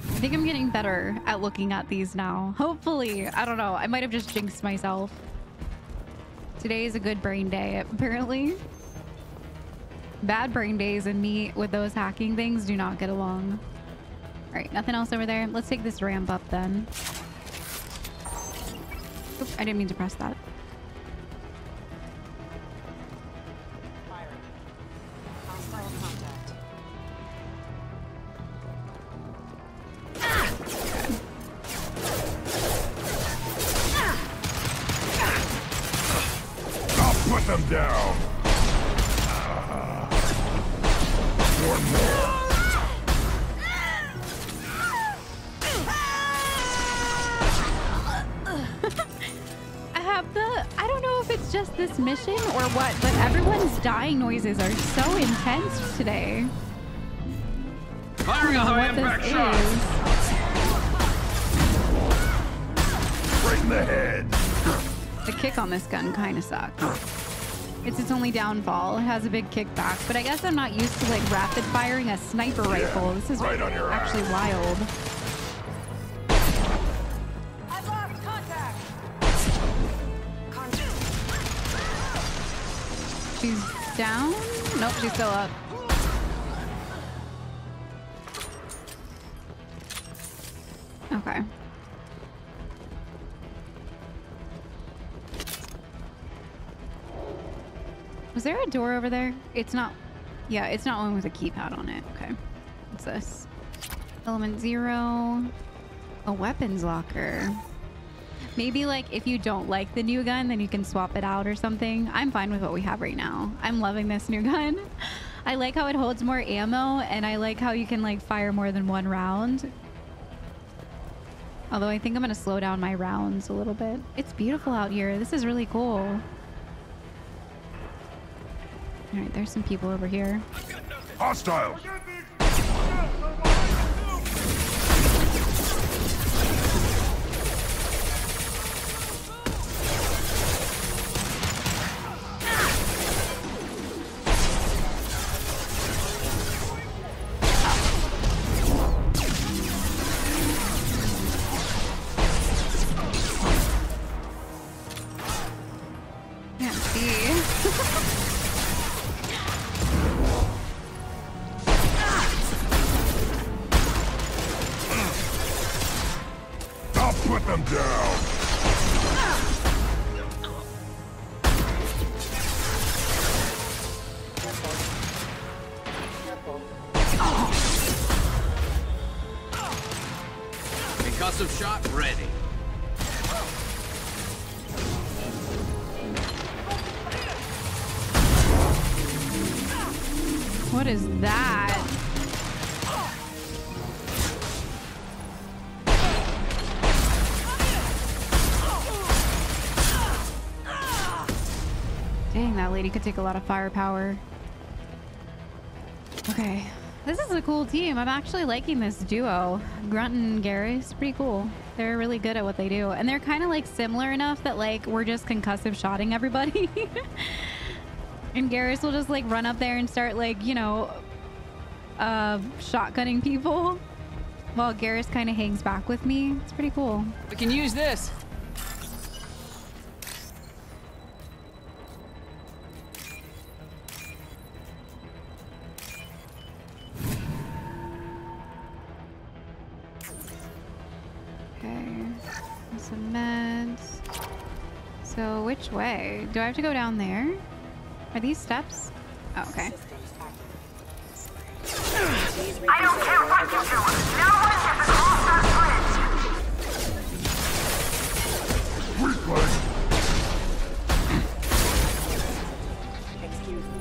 I think I'm getting better at looking at these now. Hopefully. I don't know. I might have just jinxed myself. Today is a good brain day, apparently. Bad brain days and me with those hacking things do not get along. All right, nothing else over there. Let's take this ramp up then. Oops, I didn't mean to press that. I'll put them down. One more. I don't know if it's just this mission or what, but everyone's dying noises are so intense today. Firing a high impact shot. Right in the head. The kick on this gun kind of sucks. It's its only downfall. It has a big kickback, but I guess I'm not used to like rapid firing a sniper rifle. This is right on your actually wild. I've lost contact. She's down? Nope, she's still up. Okay. Was there a door over there? It's not. Yeah, it's not one with a keypad on it. Okay. What's this? Element 0. A weapons locker. Maybe like if you don't like the new gun, then you can swap it out or something. I'm fine with what we have right now. I'm loving this new gun. I like how it holds more ammo, and I like how you can like fire more than one round. Although I think I'm gonna slow down my rounds a little bit. It's beautiful out here. This is really cool. All right, there's some people over here. Hostiles. Can't see. I'll put them down. Concussive shot ready. What is that? Dang, that lady could take a lot of firepower. Okay. This is a cool team. I'm actually liking this duo. Grunt and Garrus, pretty cool. They're really good at what they do. And they're kind of like similar enough that like we're just concussive shotting everybody. And Garrus will just like run up there and start like, you know, shotgunning people. While Garrus kind of hangs back with me. It's pretty cool. We can use this. Okay. Some meds. So which way? Do I have to go down there? Are these steps? Oh, okay. I don't care what you do. No one gets across that bridge. Excuse me.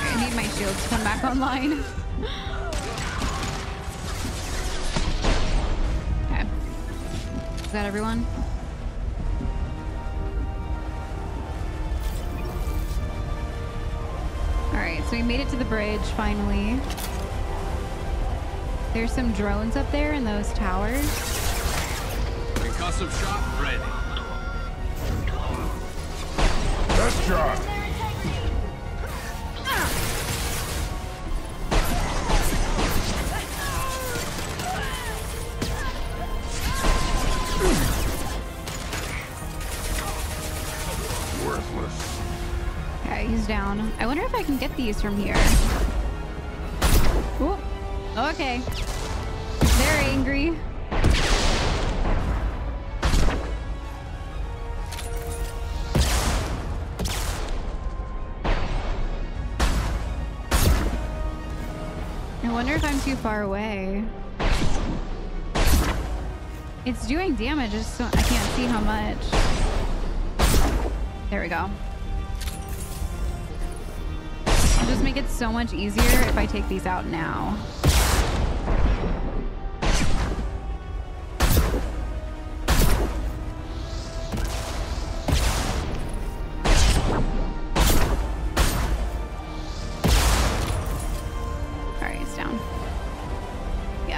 I need my shields to come back online. Okay. Is that everyone? Alright, so we made it to the bridge finally. There's some drones up there in those towers. Concussive shot ready. That's shot. Worthless. Okay, he's down. I wonder if I can get these from here. Ooh. Okay. They're angry. I wonder if I'm too far away. It's doing damage, just so I can't see how much. There we go. It'll just make it so much easier if I take these out now.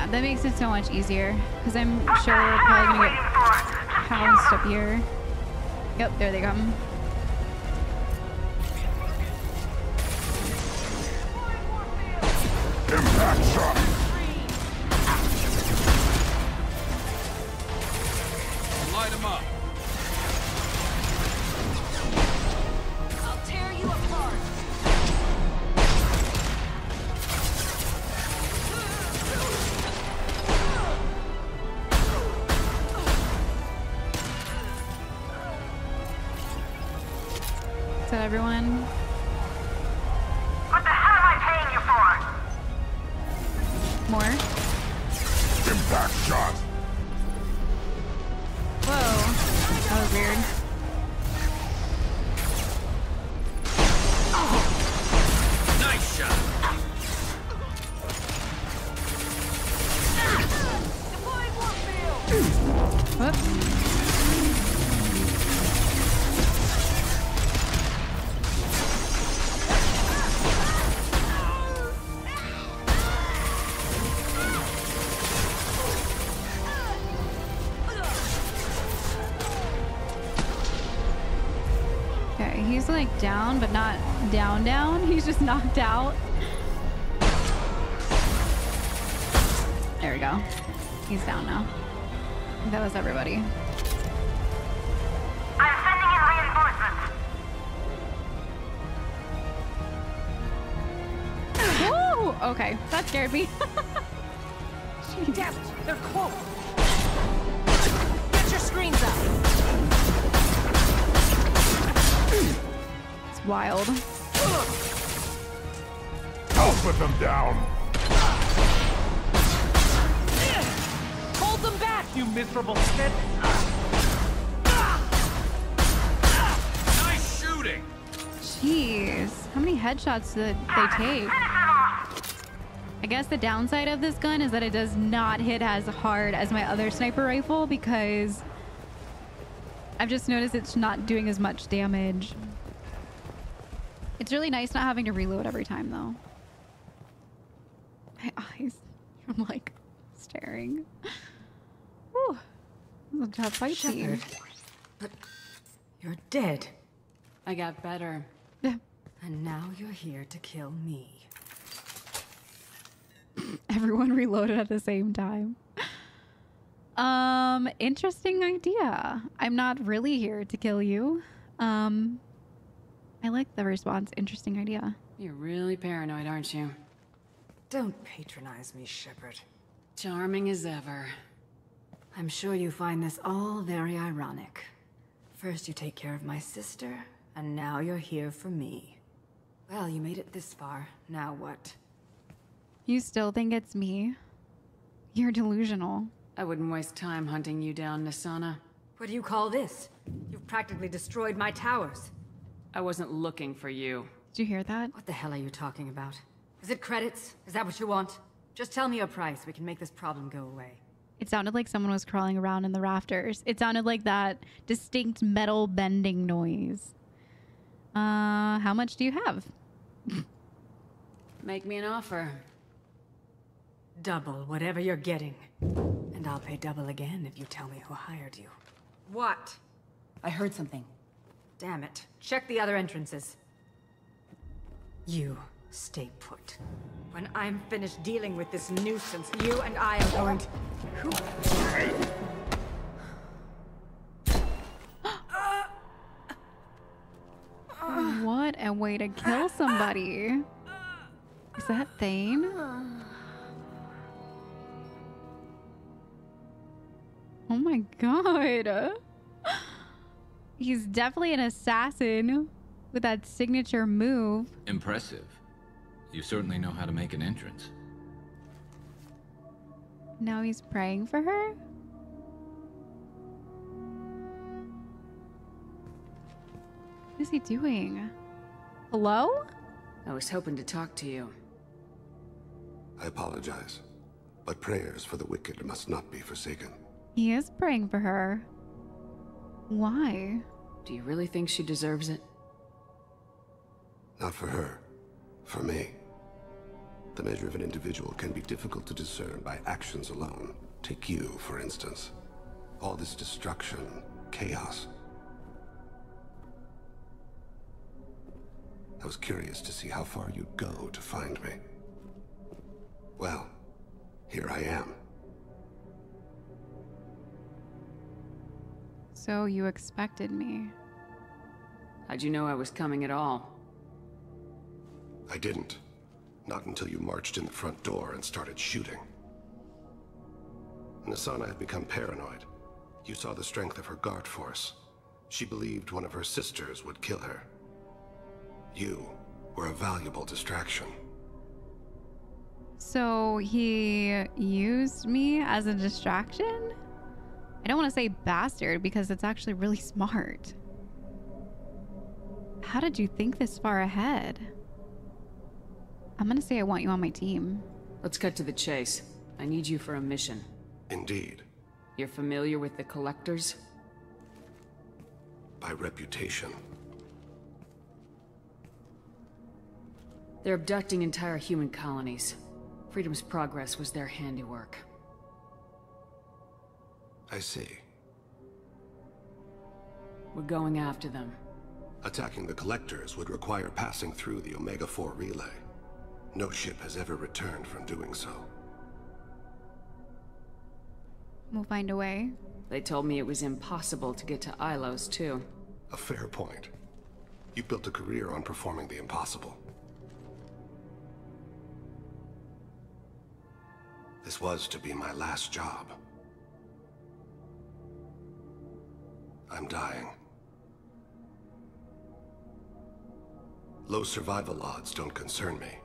Yeah, that makes it so much easier. Because I'm sure we're probably going to get pounced up here. Yep, there they come. Impact shot! Light him up. I'll tear you apart. Is that everyone? What the hell am I paying you for? More? Impact shot! Whoa. That was weird. Nice shot. Whoops. Okay, he's like down, but not down. He's just knocked out. There we go. He's down now. That was everybody. I'm sending in reinforcements. Woo! Okay, that scared me. Damn it, they're close. Get your screens up. It's wild. I'll put them down! Hold them back, you miserable snit. Nice shooting. Jeez, how many headshots did they take? I guess the downside of this gun is that it does not hit as hard as my other sniper rifle because I've just noticed it's not doing as much damage. It's really nice not having to reload every time though. My eyes, I'm like staring. Whew. This is a tough fight scene. But you're dead. I got better. And now you're here to kill me. Everyone reloaded at the same time. Interesting idea. I'm not really here to kill you. I like the response. Interesting idea. You're really paranoid, aren't you? Don't patronize me, Shepard. Charming as ever. I'm sure you find this all very ironic. First you take care of my sister, and now you're here for me. Well, you made it this far. Now what? You still think it's me? You're delusional. I wouldn't waste time hunting you down, Nassana. What do you call this? You've practically destroyed my towers. I wasn't looking for you. Did you hear that? What the hell are you talking about? Is it credits? Is that what you want? Just tell me a price. We can make this problem go away. It sounded like someone was crawling around in the rafters. It sounded like that distinct metal bending noise. How much do you have? Make me an offer. Double whatever you're getting. And I'll pay double again if you tell me who hired you. What? I heard something. Damn it. Check the other entrances. You stay put. When I'm finished dealing with this nuisance, you and I are going to... What a way to kill somebody. Is that Thane? Oh my god. He's definitely an assassin with that signature move. Impressive. You certainly know how to make an entrance. Now he's praying for her? What is he doing? Hello? I was hoping to talk to you. I apologize, but prayers for the wicked must not be forsaken. He is praying for her. Why? Do you really think she deserves it? Not for her. For me. The measure of an individual can be difficult to discern by actions alone. Take you, for instance. All this destruction, chaos. I was curious to see how far you'd go to find me. Well, here I am. So you expected me. How'd you know I was coming at all? I didn't. Not until you marched in the front door and started shooting. Nassana had become paranoid. You saw the strength of her guard force. She believed one of her sisters would kill her. You were a valuable distraction. So he used me as a distraction? I don't want to say bastard because it's actually really smart. How did you think this far ahead? I'm gonna say I want you on my team. Let's cut to the chase. I need you for a mission. Indeed. You're familiar with the Collectors? By reputation. They're abducting entire human colonies. Freedom's Progress was their handiwork. I see. We're going after them. Attacking the Collectors would require passing through the Omega-4 relay. No ship has ever returned from doing so. We'll find a way. They told me it was impossible to get to Ilos, too. A fair point. You built a career on performing the impossible. This was to be my last job. I'm dying. Low survival odds don't concern me.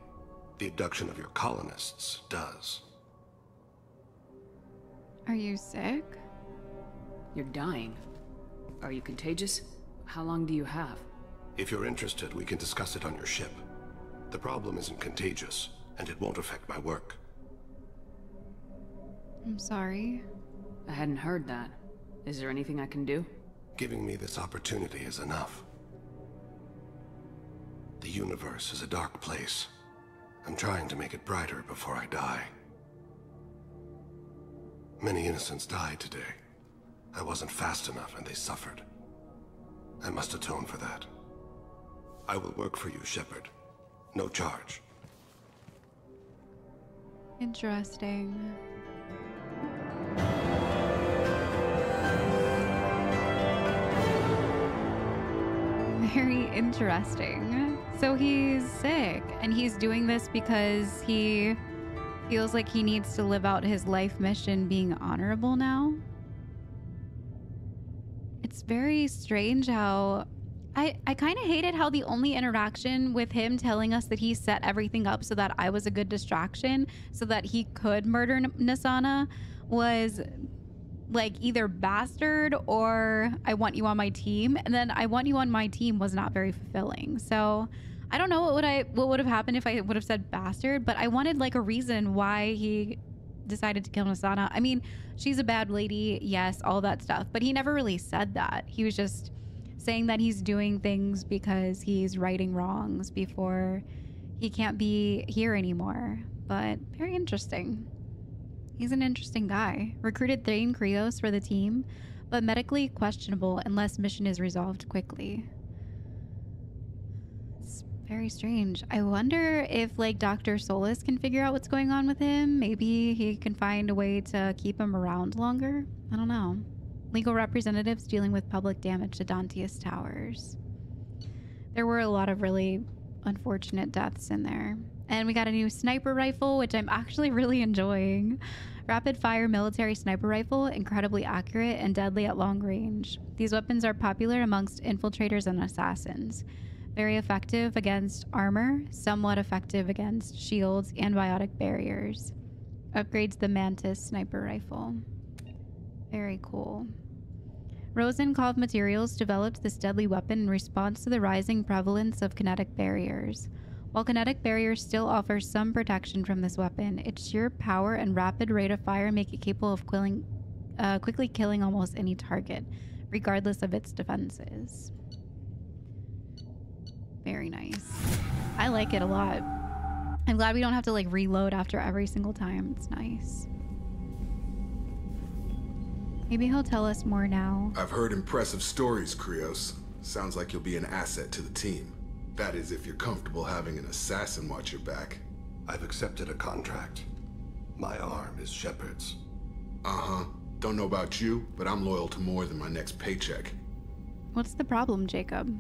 The abduction of your colonists does. Are you sick? You're dying. Are you contagious? How long do you have? If you're interested, we can discuss it on your ship. The problem isn't contagious, and it won't affect my work. I'm sorry. I hadn't heard that. Is there anything I can do? Giving me this opportunity is enough. The universe is a dark place. I'm trying to make it brighter before I die. Many innocents died today. I wasn't fast enough and they suffered. I must atone for that. I will work for you, Shepard. No charge. Interesting. Very interesting. So he's sick, and he's doing this because he feels like he needs to live out his life mission being honorable now. It's very strange how... I kind of hated how the only interaction with him telling us that he set everything up so that I was a good distraction so that he could murder Nassana was like either bastard or I want you on my team, and then I want you on my team was not very fulfilling. So I don't know what would have happened if I would have said bastard, but I wanted like a reason why he decided to kill Nassana. I mean, she's a bad lady, yes, all that stuff, but he never really said that. He was just saying that he's doing things because he's righting wrongs before he can't be here anymore. But very interesting. He's an interesting guy. Recruited Thane Krios for the team, but medically questionable unless mission is resolved quickly. It's very strange. I wonder if like Dr. Solis can figure out what's going on with him. Maybe he can find a way to keep him around longer. I don't know. Legal representatives dealing with public damage to Dantius Towers. There were a lot of really unfortunate deaths in there. And we got a new sniper rifle, which I'm actually really enjoying. Rapid fire military sniper rifle, incredibly accurate and deadly at long range. These weapons are popular amongst infiltrators and assassins. Very effective against armor, somewhat effective against shields and biotic barriers. Upgrades the Mantis sniper rifle. Very cool. Rosenkopf Materials developed this deadly weapon in response to the rising prevalence of kinetic barriers. While kinetic barriers still offer some protection from this weapon, its sheer power and rapid rate of fire make it capable of quickly killing almost any target, regardless of its defenses. Very nice. I like it a lot. I'm glad we don't have to like reload after every single time. It's nice. Maybe he'll tell us more now. I've heard impressive stories, Krios. Sounds like you'll be an asset to the team. That is, if you're comfortable having an assassin watch your back. I've accepted a contract. My arm is Shepard's. Uh-huh. Don't know about you, but I'm loyal to more than my next paycheck. What's the problem, Jacob?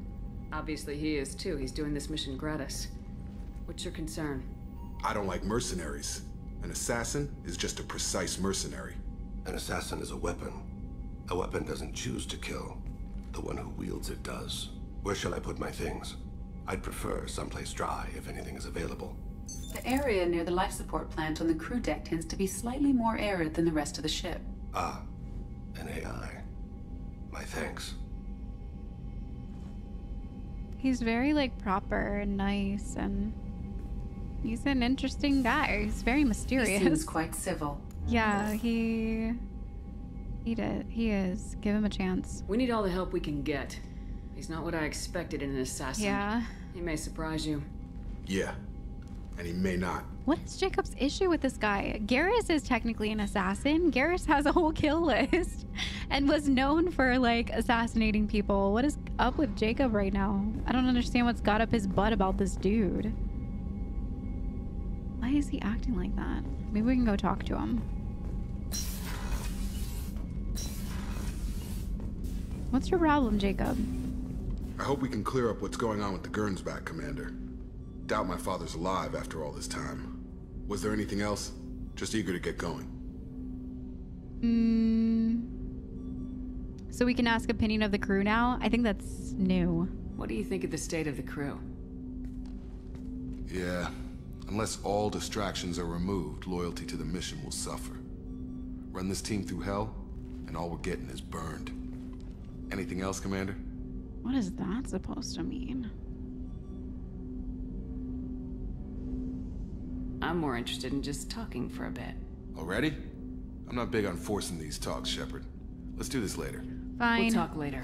Obviously he is too. He's doing this mission gratis. What's your concern? I don't like mercenaries. An assassin is just a precise mercenary. An assassin is a weapon. A weapon doesn't choose to kill. The one who wields it does. Where shall I put my things? I'd prefer someplace dry if anything is available. The area near the life support plant on the crew deck tends to be slightly more arid than the rest of the ship. Ah, an AI. My thanks. He's very like proper and nice, and he's an interesting guy. He's very mysterious. He seems quite civil. Yeah, he is. Give him a chance. We need all the help we can get. He's not what I expected in an assassin. Yeah. He may surprise you. Yeah. And he may not. What is Jacob's issue with this guy? Garrus is technically an assassin. Garrus has a whole kill list and was known for like assassinating people. What is up with Jacob right now? I don't understand what's got up his butt about this dude. Why is he acting like that? Maybe we can go talk to him. What's your problem, Jacob? I hope we can clear up what's going on with the Gernsback, Commander. Doubt my father's alive after all this time. Was there anything else? Just eager to get going. So we can ask opinion of the crew now? I think that's new. What do you think of the state of the crew? Yeah. Unless all distractions are removed, loyalty to the mission will suffer. Run this team through hell, and all we're getting is burned. Anything else, Commander? What is that supposed to mean? I'm more interested in just talking for a bit. Already? I'm not big on forcing these talks, Shepard. Let's do this later. Fine. We'll talk later.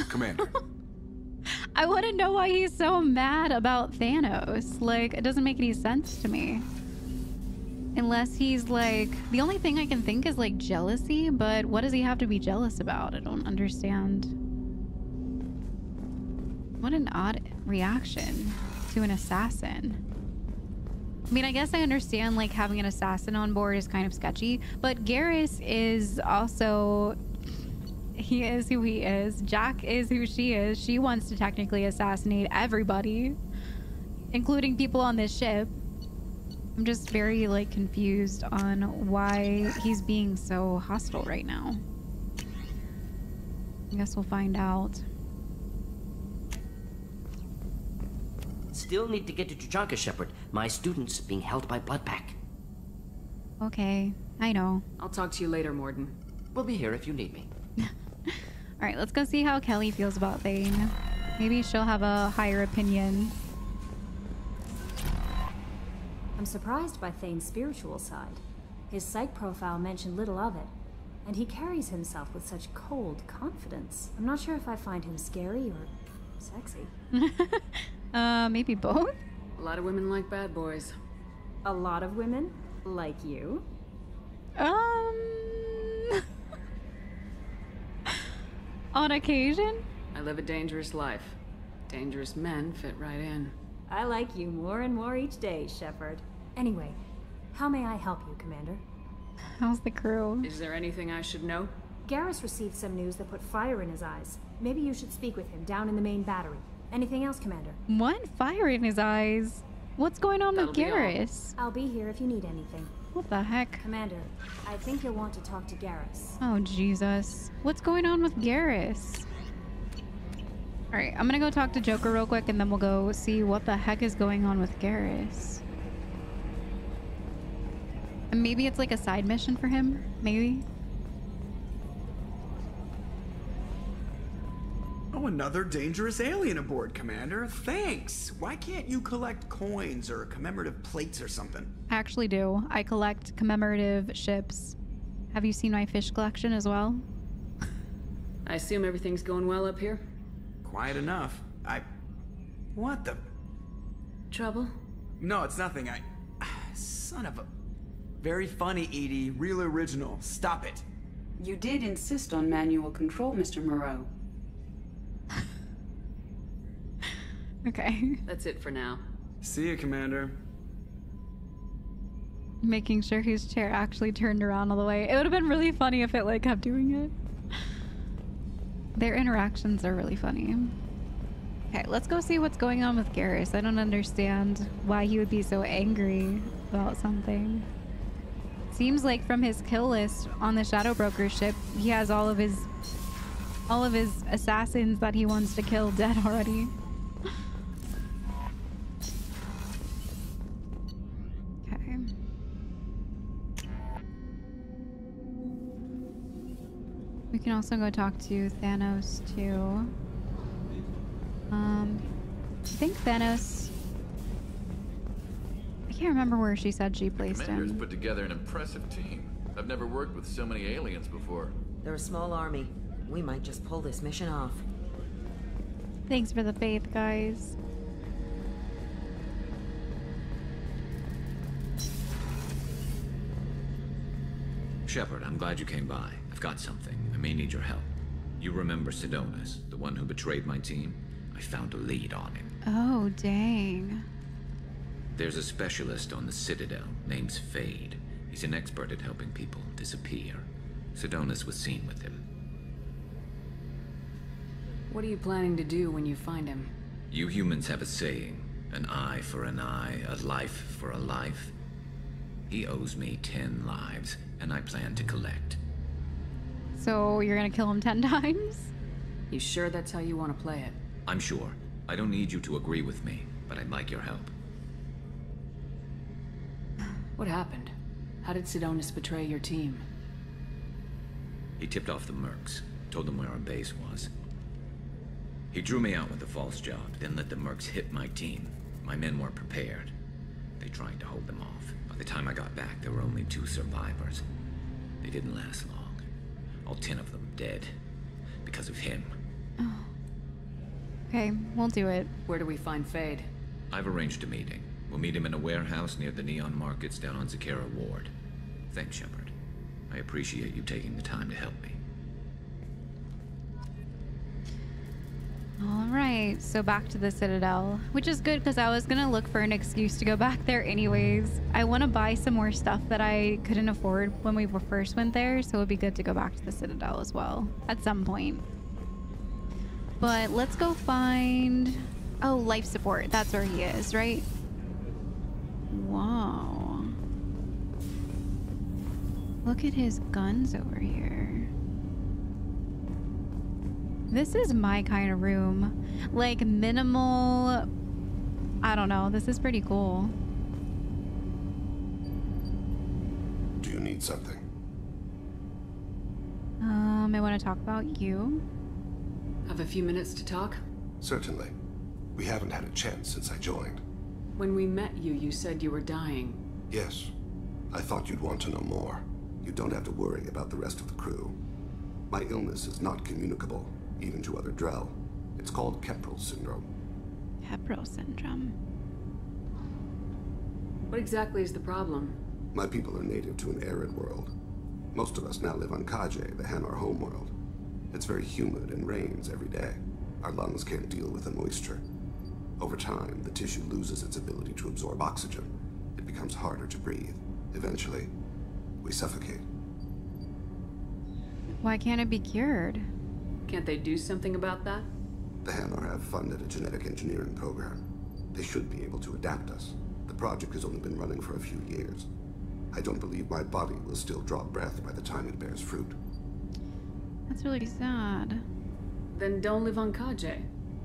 Commander. I want to know why he's so mad about Thanos. Like, it doesn't make any sense to me. Unless he's like... The only thing I can think is like jealousy, but what does he have to be jealous about? I don't understand. What an odd reaction to an assassin. I mean, I guess I understand like having an assassin on board is kind of sketchy, but Garrus is also... He is who he is. Jack is who she is. She wants to technically assassinate everybody, including people on this ship. I'm just very like confused on why he's being so hostile right now. I guess we'll find out. Still need to get to Tuchanka, Shepard. My student's being held by Bloodpack. Okay, I know. I'll talk to you later, Morden. We'll be here if you need me. All right, let's go see how Kelly feels about Thane. Maybe she'll have a higher opinion. I'm surprised by Thane's spiritual side. His psych profile mentioned little of it, and he carries himself with such cold confidence. I'm not sure if I find him scary or sexy. Maybe both? A lot of women like bad boys. A lot of women? Like you? On occasion? I live a dangerous life. Dangerous men fit right in. I like you more and more each day, Shepard. Anyway, how may I help you, Commander? How's the crew? Is there anything I should know? Garrus received some news that put fire in his eyes. Maybe you should speak with him down in the main battery. Anything else, Commander? What? Fire in his eyes? What's going on with Garrus? I'll be here if you need anything. What the heck? Commander, I think you'll want to talk to Garrus. Oh, Jesus. What's going on with Garrus? Alright, I'm gonna go talk to Joker real quick and then we'll go see what the heck is going on with Garrus. And maybe it's like a side mission for him? Maybe? Oh, another dangerous alien aboard, Commander. Thanks. Why can't you collect coins or commemorative plates or something? I actually do. I collect commemorative ships. Have you seen my fish collection as well? I assume everything's going well up here? Quiet enough. What the... Trouble? No, it's nothing. Son of a... Very funny, Edie. Real original. Stop it. You did insist on manual control, Mr. Moreau. Okay. That's it for now. See you, Commander. Making sure his chair actually turned around all the way. It would have been really funny if it like kept doing it. Their interactions are really funny. Okay, let's go see what's going on with Garrus. I don't understand why he would be so angry about something. Seems like from his kill list on the Shadow Broker ship, he has all of his assassins that he wants to kill dead already. Okay. We can also go talk to Thanos too. I think Thanos... I can't remember where she said she placed Commander's him. put together an impressive team. I've never worked with so many aliens before. They're a small army. We might just pull this mission off. Thanks for the faith, guys. Shepard, I'm glad you came by. I've got something. I may need your help. You remember Sidonis, the one who betrayed my team? I found a lead on him. Oh, dang. There's a specialist on the Citadel named Fade. He's an expert at helping people disappear. Sidonis was seen with him. What are you planning to do when you find him? You humans have a saying, an eye for an eye, a life for a life. He owes me 10 lives, and I plan to collect. So you're gonna kill him 10 times? You sure that's how you want to play it? I'm sure. I don't need you to agree with me, but I'd like your help. What happened? How did Sidonis betray your team? He tipped off the mercs, told them where our base was. He drew me out with a false job, then let the mercs hit my team. My men weren't prepared. They tried to hold them off. By the time I got back, there were only 2 survivors. They didn't last long. All 10 of them dead. Because of him. Oh. Okay, we'll do it. Where do we find Fade? I've arranged a meeting. We'll meet him in a warehouse near the Neon Markets down on Zakera Ward. Thanks, Shepard. I appreciate you taking the time to help me. Alright, so back to the Citadel. Which is good because I was gonna look for an excuse to go back there anyways. I want to buy some more stuff that I couldn't afford when we first went there, so it would be good to go back to the Citadel as well at some point. But let's go find... Oh, life support. That's where he is, right? Wow. Look at his guns over here. This is my kind of room. Like minimal... I don't know. This is pretty cool. Do you need something? I want to talk about you. Have a few minutes to talk? Certainly. We haven't had a chance since I joined. When we met you, you said you were dying. Yes. I thought you'd want to know more. You don't have to worry about the rest of the crew. My illness is not communicable, even to other Drell. It's called Keprel syndrome. Keprel syndrome. What exactly is the problem? My people are native to an arid world. Most of us now live on Kaje, the Hanar homeworld. It's very humid and rains every day. Our lungs can't deal with the moisture. Over time, the tissue loses its ability to absorb oxygen. It becomes harder to breathe. Eventually, we suffocate. Why can't it be cured? Can't they do something about that? The Hanar have funded a genetic engineering program. They should be able to adapt us. The project has only been running for a few years. I don't believe my body will still draw breath by the time it bears fruit. That's really sad. Then don't live on Kaje.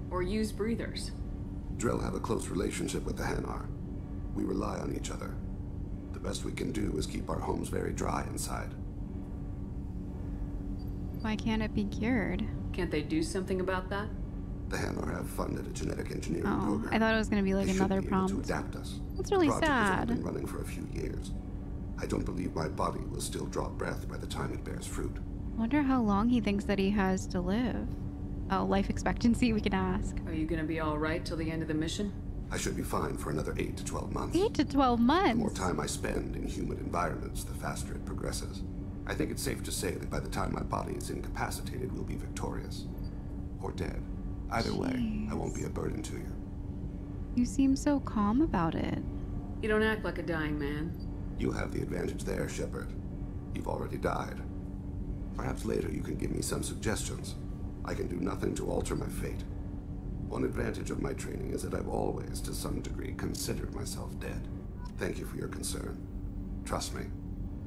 Or use breathers. Drell have a close relationship with the Hanar. We rely on each other. The best we can do is keep our homes very dry inside. Why can't it be cured? Can't they do something about that? The Hanar have funded a genetic engineering program. I thought it was going to be like They another should be able prompt. to adapt us. That's really the project has sad. only been running for a few years. I don't believe my body will still draw breath by the time it bears fruit. Wonder how long he thinks that he has to live. Oh, life expectancy, we can ask. Are you gonna be alright till the end of the mission? I should be fine for another 8 to 12 months. 8 to 12 months? The more time I spend in humid environments, the faster it progresses. I think it's safe to say that by the time my body is incapacitated, we'll be victorious. Or dead. Either way, I won't be a burden to you. You seem so calm about it. You don't act like a dying man. You have the advantage there, Shepard. You've already died. Perhaps later you can give me some suggestions. I can do nothing to alter my fate. One advantage of my training is that I've always, to some degree, considered myself dead. Thank you for your concern. Trust me,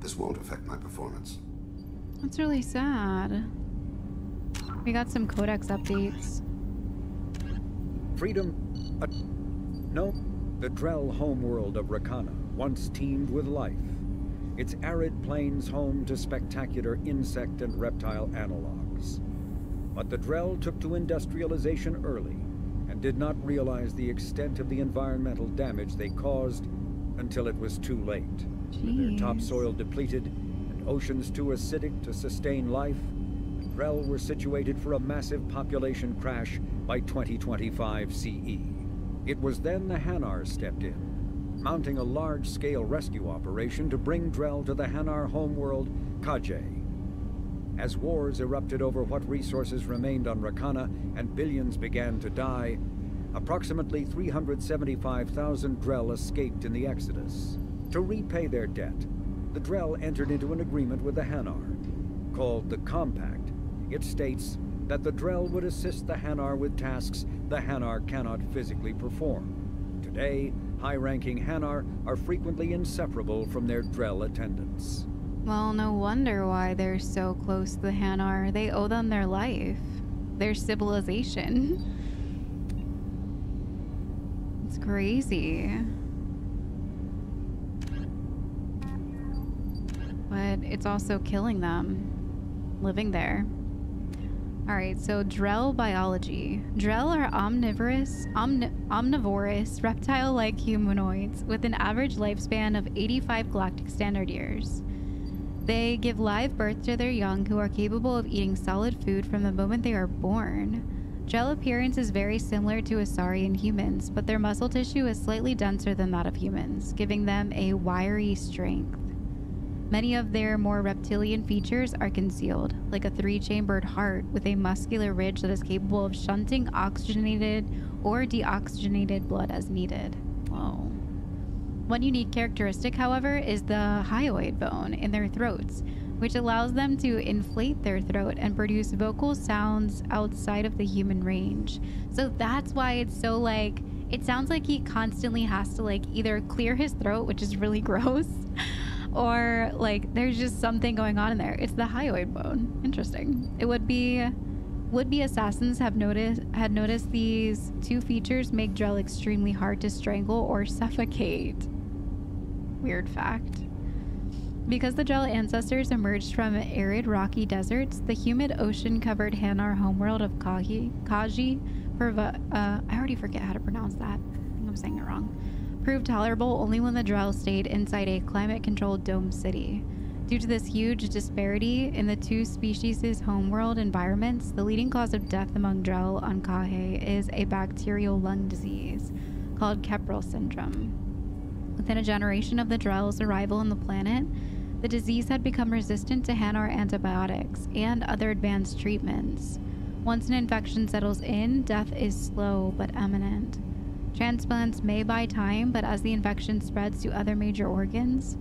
this won't affect my performance. That's really sad. We got some Codex updates. Freedom... no. The Drell homeworld of Rakana once teemed with life. Its arid plains home to spectacular insect and reptile analogs. But the Drell took to industrialization early and did not realize the extent of the environmental damage they caused until it was too late. With their topsoil depleted and oceans too acidic to sustain life, the Drell were situated for a massive population crash by 2025 CE. It was then the Hanar stepped in, mounting a large-scale rescue operation to bring Drell to the Hanar homeworld, Kajay. As wars erupted over what resources remained on Rakana and billions began to die, approximately 375,000 Drell escaped in the Exodus. To repay their debt, the Drell entered into an agreement with the Hanar. Called the Compact, it states that the Drell would assist the Hanar with tasks the Hanar cannot physically perform. Today, high-ranking Hanar are frequently inseparable from their Drell attendants. Well, no wonder why they're so close to the Hanar. They owe them their life, their civilization. It's crazy. But it's also killing them, living there. Alright, so Drell biology. Drell are omnivorous, reptile-like humanoids with an average lifespan of 85 galactic standard years. They give live birth to their young, who are capable of eating solid food from the moment they are born. Drell appearance is very similar to Asari humans, but their muscle tissue is slightly denser than that of humans, giving them a wiry strength. Many of their more reptilian features are concealed, like a 3-chambered heart with a muscular ridge that is capable of shunting oxygenated or deoxygenated blood as needed. Whoa. One unique characteristic, however, is the hyoid bone in their throats, which allows them to inflate their throat and produce vocal sounds outside of the human range. So that's why it's so like, it sounds like he constantly has to like either clear his throat, which is really gross, or like there's just something going on in there. It's the hyoid bone. Interesting. It would-be assassins had noticed these two features make Drell extremely hard to strangle or suffocate. Weird fact. Because the Drell ancestors emerged from arid rocky deserts, the humid ocean-covered Hanar homeworld of Kaji, I already forget how to pronounce that. I think I'm saying it wrong. Proved tolerable only when the Drell stayed inside a climate-controlled dome city. Due to this huge disparity in the two species' homeworld environments, the leading cause of death among Drell on Kahe is a bacterial lung disease called Keprel syndrome. Within a generation of the Drell's arrival on the planet, the disease had become resistant to Hanar antibiotics and other advanced treatments. Once an infection settles in, death is slow but imminent. Transplants may buy time, but as the infection spreads to other major organs,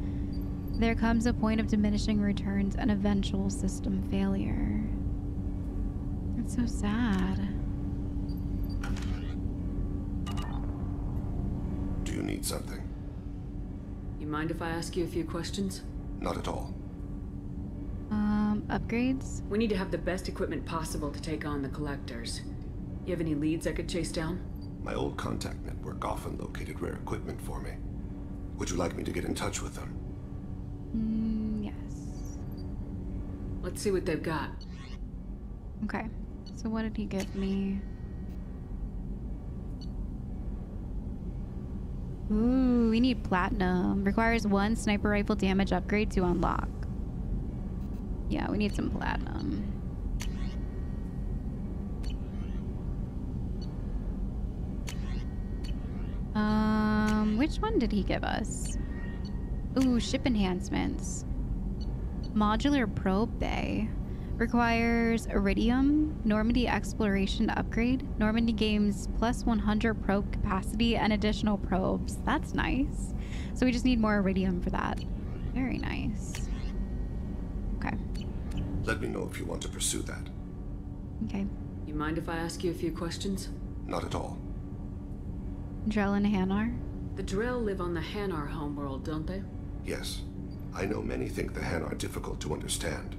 there comes a point of diminishing returns and eventual system failure. It's so sad. Do you need something? You mind if I ask you a few questions? Not at all. Upgrades? We need to have the best equipment possible to take on the collectors. You have any leads I could chase down? My old contact network often located rare equipment for me. Would you like me to get in touch with them? Yes. Let's see what they've got. Okay. So what did he give me? Ooh, we need platinum. Requires 1 sniper rifle damage upgrade to unlock. Yeah, we need some platinum. Which one did he give us? Ooh, ship enhancements. Modular probe bay. Requires iridium, Normandy exploration upgrade. Normandy gains plus 100 probe capacity and additional probes. That's nice. So we just need more iridium for that. Very nice. Okay. Let me know if you want to pursue that. Okay. You mind if I ask you a few questions? Not at all. Drell and Hanar? The Drell live on the Hanar homeworld, don't they? Yes. I know many think the Han are difficult to understand.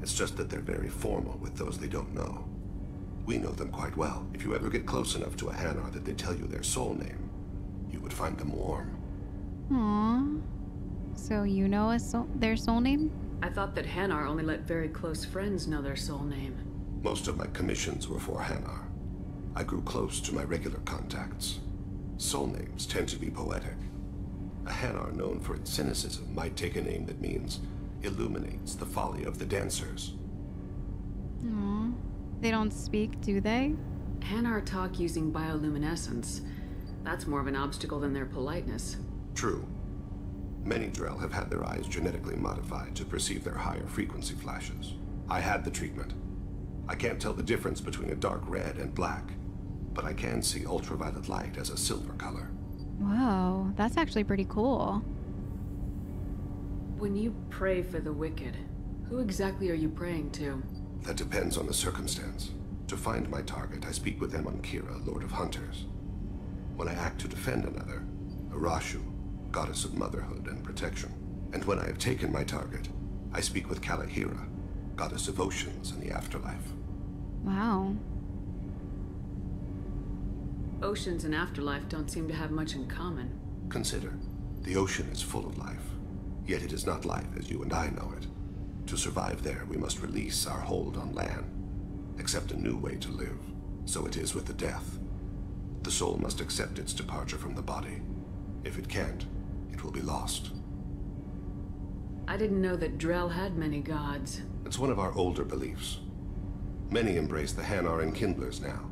It's just that they're very formal with those they don't know. We know them quite well. If you ever get close enough to a Hanar that they tell you their soul name, you would find them warm. Aww. So you know their soul name? I thought that Hanar only let very close friends know their soul name. Most of my commissions were for Hanar. I grew close to my regular contacts. Soul names tend to be poetic. A Hanar known for its cynicism might take a name that means illuminates the folly of the dancers. Aww. They don't speak, do they? Hanar talk using bioluminescence. That's more of an obstacle than their politeness. True. Many Drell have had their eyes genetically modified to perceive their higher frequency flashes. I had the treatment. I can't tell the difference between a dark red and black, but I can see ultraviolet light as a silver color. Whoa, that's actually pretty cool. When you pray for the wicked, who exactly are you praying to? That depends on the circumstance. To find my target, I speak with Kira, Lord of Hunters. When I act to defend another, Arashu, Goddess of Motherhood and Protection. And when I have taken my target, I speak with Kalahira, Goddess of Oceans and the Afterlife. Wow. Oceans and Afterlife don't seem to have much in common. Consider, the ocean is full of life, yet it is not life as you and I know it. To survive there, we must release our hold on land, accept a new way to live. So it is with the death. The soul must accept its departure from the body. If it can't, it will be lost. I didn't know that Drell had many gods. It's one of our older beliefs. Many embrace the Hanar and Kindlers now,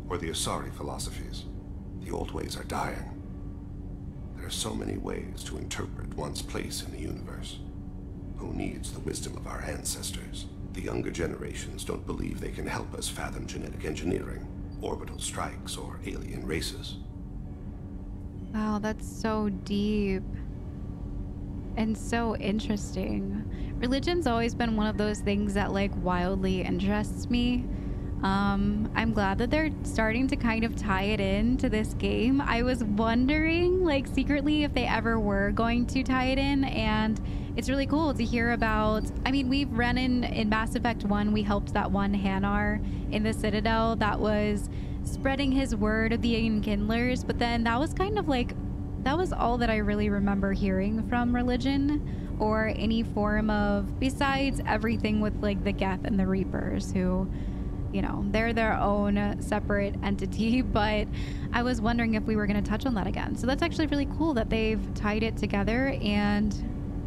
or the Asari philosophies. The old ways are dying. There are so many ways to interpret one's place in the universe. Who needs the wisdom of our ancestors? The younger generations don't believe they can help us fathom genetic engineering, orbital strikes, or alien races. Wow, that's so deep. And so interesting. Religion's always been one of those things that like wildly interests me. I'm glad that they're starting to kind of tie it into this game. I was wondering like secretly if they ever were going to tie it in, and it's really cool to hear about. I mean, we've run in Mass Effect 1, we helped that one Hanar in the Citadel that was spreading his word of the Enkindlers, but then that was kind of like, that was all that I really remember hearing from Religion or any form of, besides everything with like the Geth and the Reapers, who, you know, they're their own separate entity. But I was wondering if we were going to touch on that again. So that's actually really cool that they've tied it together, and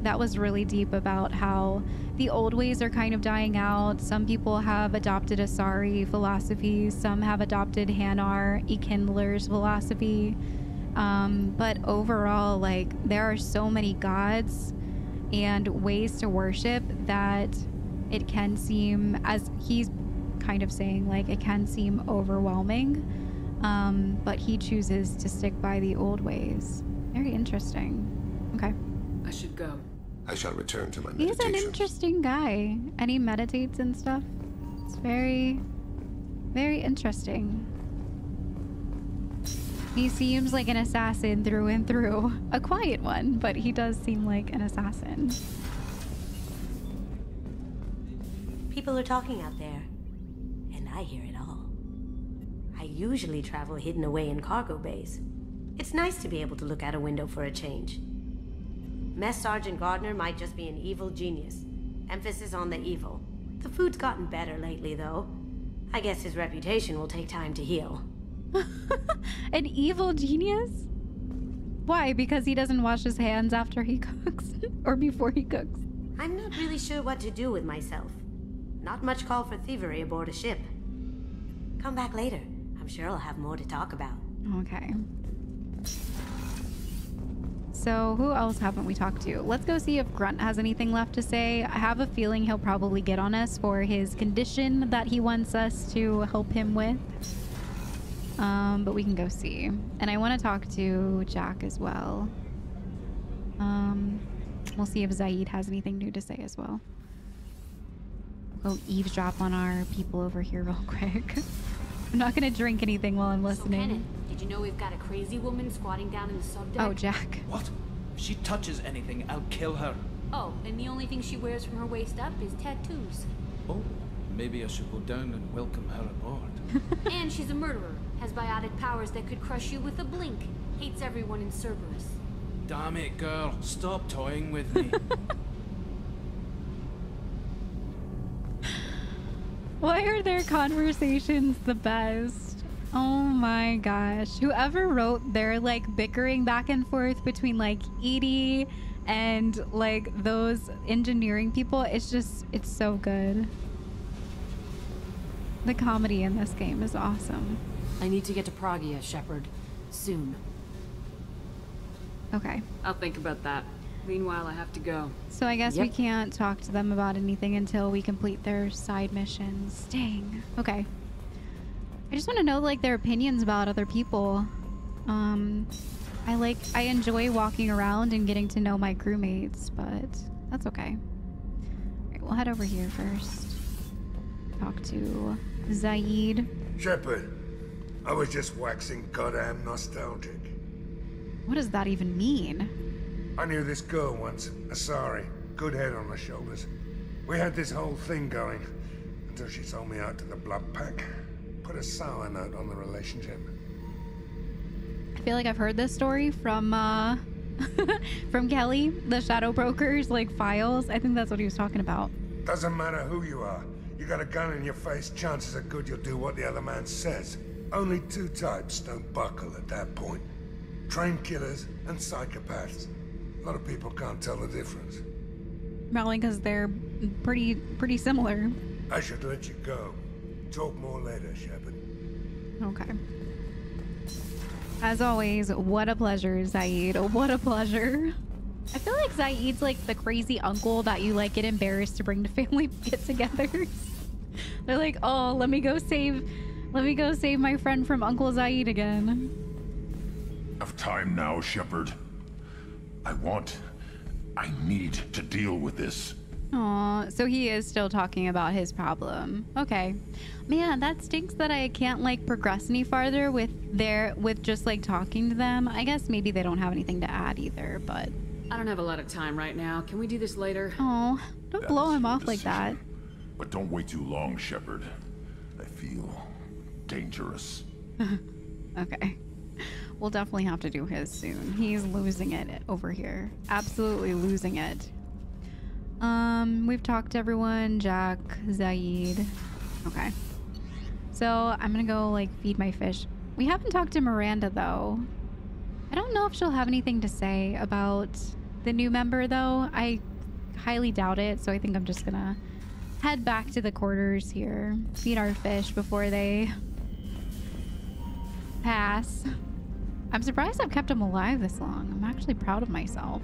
that was really deep about how the old ways are kind of dying out. Some people have adopted Asari philosophies, some have adopted Hanar, Enkindler's philosophy. But overall, like, there are so many gods and ways to worship that it can seem, as he's kind of saying, like, it can seem overwhelming. But he chooses to stick by the old ways. Very interesting. Okay. I should go. I shall return to my He's meditation. an interesting guy, and he meditates and stuff. It's very, very interesting. He seems like an assassin through and through. A quiet one, but he does seem like an assassin. People are talking out there, and I hear it all. I usually travel hidden away in cargo bays. It's nice to be able to look out a window for a change. Mess Sergeant Gardner might just be an evil genius. Emphasis on the evil. The food's gotten better lately, though. I guess his reputation will take time to heal. An evil genius? Why? Because he doesn't wash his hands after he cooks? Or before he cooks? I'm not really sure what to do with myself. Not much call for thievery aboard a ship. Come back later. I'm sure I'll have more to talk about. Okay. So who else haven't we talked to? Let's go see if Grunt has anything left to say. I have a feeling he'll probably get on us for his condition that he wants us to help him with. But we can go see. And I want to talk to Jack as well. We'll see if Zaid has anything new to say as well. We'll eavesdrop on our people over here real quick. I'm not gonna drink anything while I'm listening. So, Kenneth, did you know we've got a crazy woman squatting down in the subdeck? Oh, Jack. What? If she touches anything, I'll kill her. Oh, and the only thing she wears from her waist up is tattoos. Oh, maybe I should go down and welcome her aboard. And she's a murderer. Has biotic powers that could crush you with a blink. Hates everyone in Cerberus. Damn it, girl. Stop toying with me. Why are their conversations the best? Oh my gosh. Whoever wrote their like bickering back and forth between like Edie and like those engineering people, it's so good. The comedy in this game is awesome. I need to get to Pragia, Shepard. Soon. Okay. I'll think about that. Meanwhile, I have to go. So I guess we can't talk to them about anything until we complete their side missions. Dang. Okay. I just want to know like their opinions about other people. I enjoy walking around and getting to know my crewmates, but that's okay. Alright, we'll head over here first. Talk to Zaid. Shepard, I was just waxing goddamn nostalgic. What does that even mean? I knew this girl once, Asari. Good head on her shoulders. We had this whole thing going until she sold me out to the Blood Pack. Put a sour note on the relationship. I feel like I've heard this story from from Kelly, the Shadow Broker's like files. I think that's what he was talking about. Doesn't matter who you are. You got a gun in your face, chances are good you'll do what the other man says. Only two types don't buckle at that point. Trained killers and psychopaths. A lot of people can't tell the difference. Probably because they're pretty similar. I should let you go. Talk more later, Shepard. Okay. As always, what a pleasure, Zaid. What a pleasure. I feel like Zaid's like the crazy uncle that you like get embarrassed to bring to family get-togethers. They're like, oh, let me go save my friend from Uncle Zaid again. Enough time now, Shepard. I need to deal with this. Aw, so he is still talking about his problem. Okay. Man, that stinks that I can't like progress any farther with just like talking to them. I guess maybe they don't have anything to add either, but I don't have a lot of time right now. Can we do this later? Oh, don't blow him off like that. But don't wait too long, Shepard. I feel dangerous. Okay. We'll definitely have to do his soon. He's losing it over here. Absolutely losing it. We've talked to everyone. Jack, Zaid. Okay. So I'm gonna go like feed my fish. We haven't talked to Miranda though. I don't know if she'll have anything to say about the new member though. I highly doubt it. So I think I'm just gonna head back to the quarters here. Feed our fish before they pass. I'm surprised I've kept them alive this long. I'm actually proud of myself.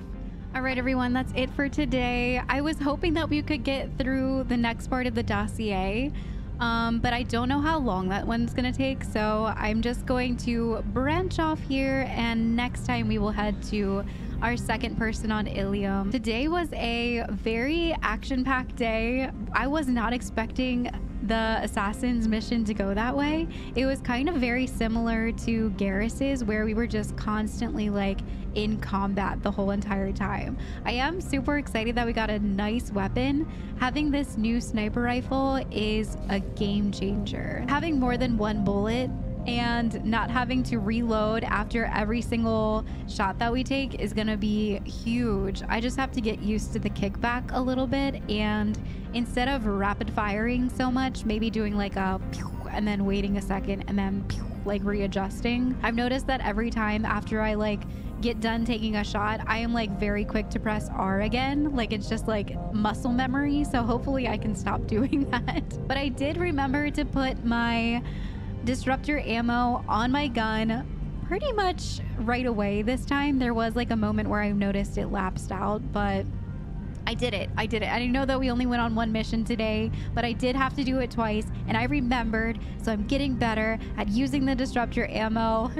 All right, everyone, that's it for today. I was hoping that we could get through the next part of the dossier, but I don't know how long that one's gonna take, so I'm just going to branch off here, and next time we will head to our second person on Illium. Today was a very action-packed day. I was not expecting the assassin's mission to go that way. It was kind of very similar to Garrus's, where we were just constantly like in combat the whole entire time. I am super excited that we got a nice weapon. Having this new sniper rifle is a game changer. Having more than one bullet and not having to reload after every single shot that we take is gonna be huge. I just have to get used to the kickback a little bit, and instead of rapid firing so much, maybe doing like a pew and then waiting a second and then pew, like readjusting. I've noticed that every time after I like get done taking a shot, I am like very quick to press R again. Like it's just like muscle memory, so hopefully I can stop doing that. But I did remember to put my disruptor ammo on my gun pretty much right away this time. There was like a moment where I noticed it lapsed out, but I did it. I did it. I know that we only went on one mission today, but I did have to do it twice, and I remembered, so I'm getting better at using the disruptor ammo.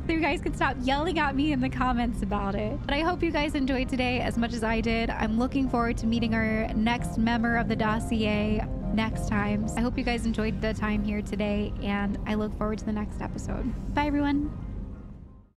So you guys can stop yelling at me in the comments about it. But I hope you guys enjoyed today as much as I did. I'm looking forward to meeting our next member of the dossier next time. I hope you guys enjoyed the time here today, and I look forward to the next episode. Bye, everyone.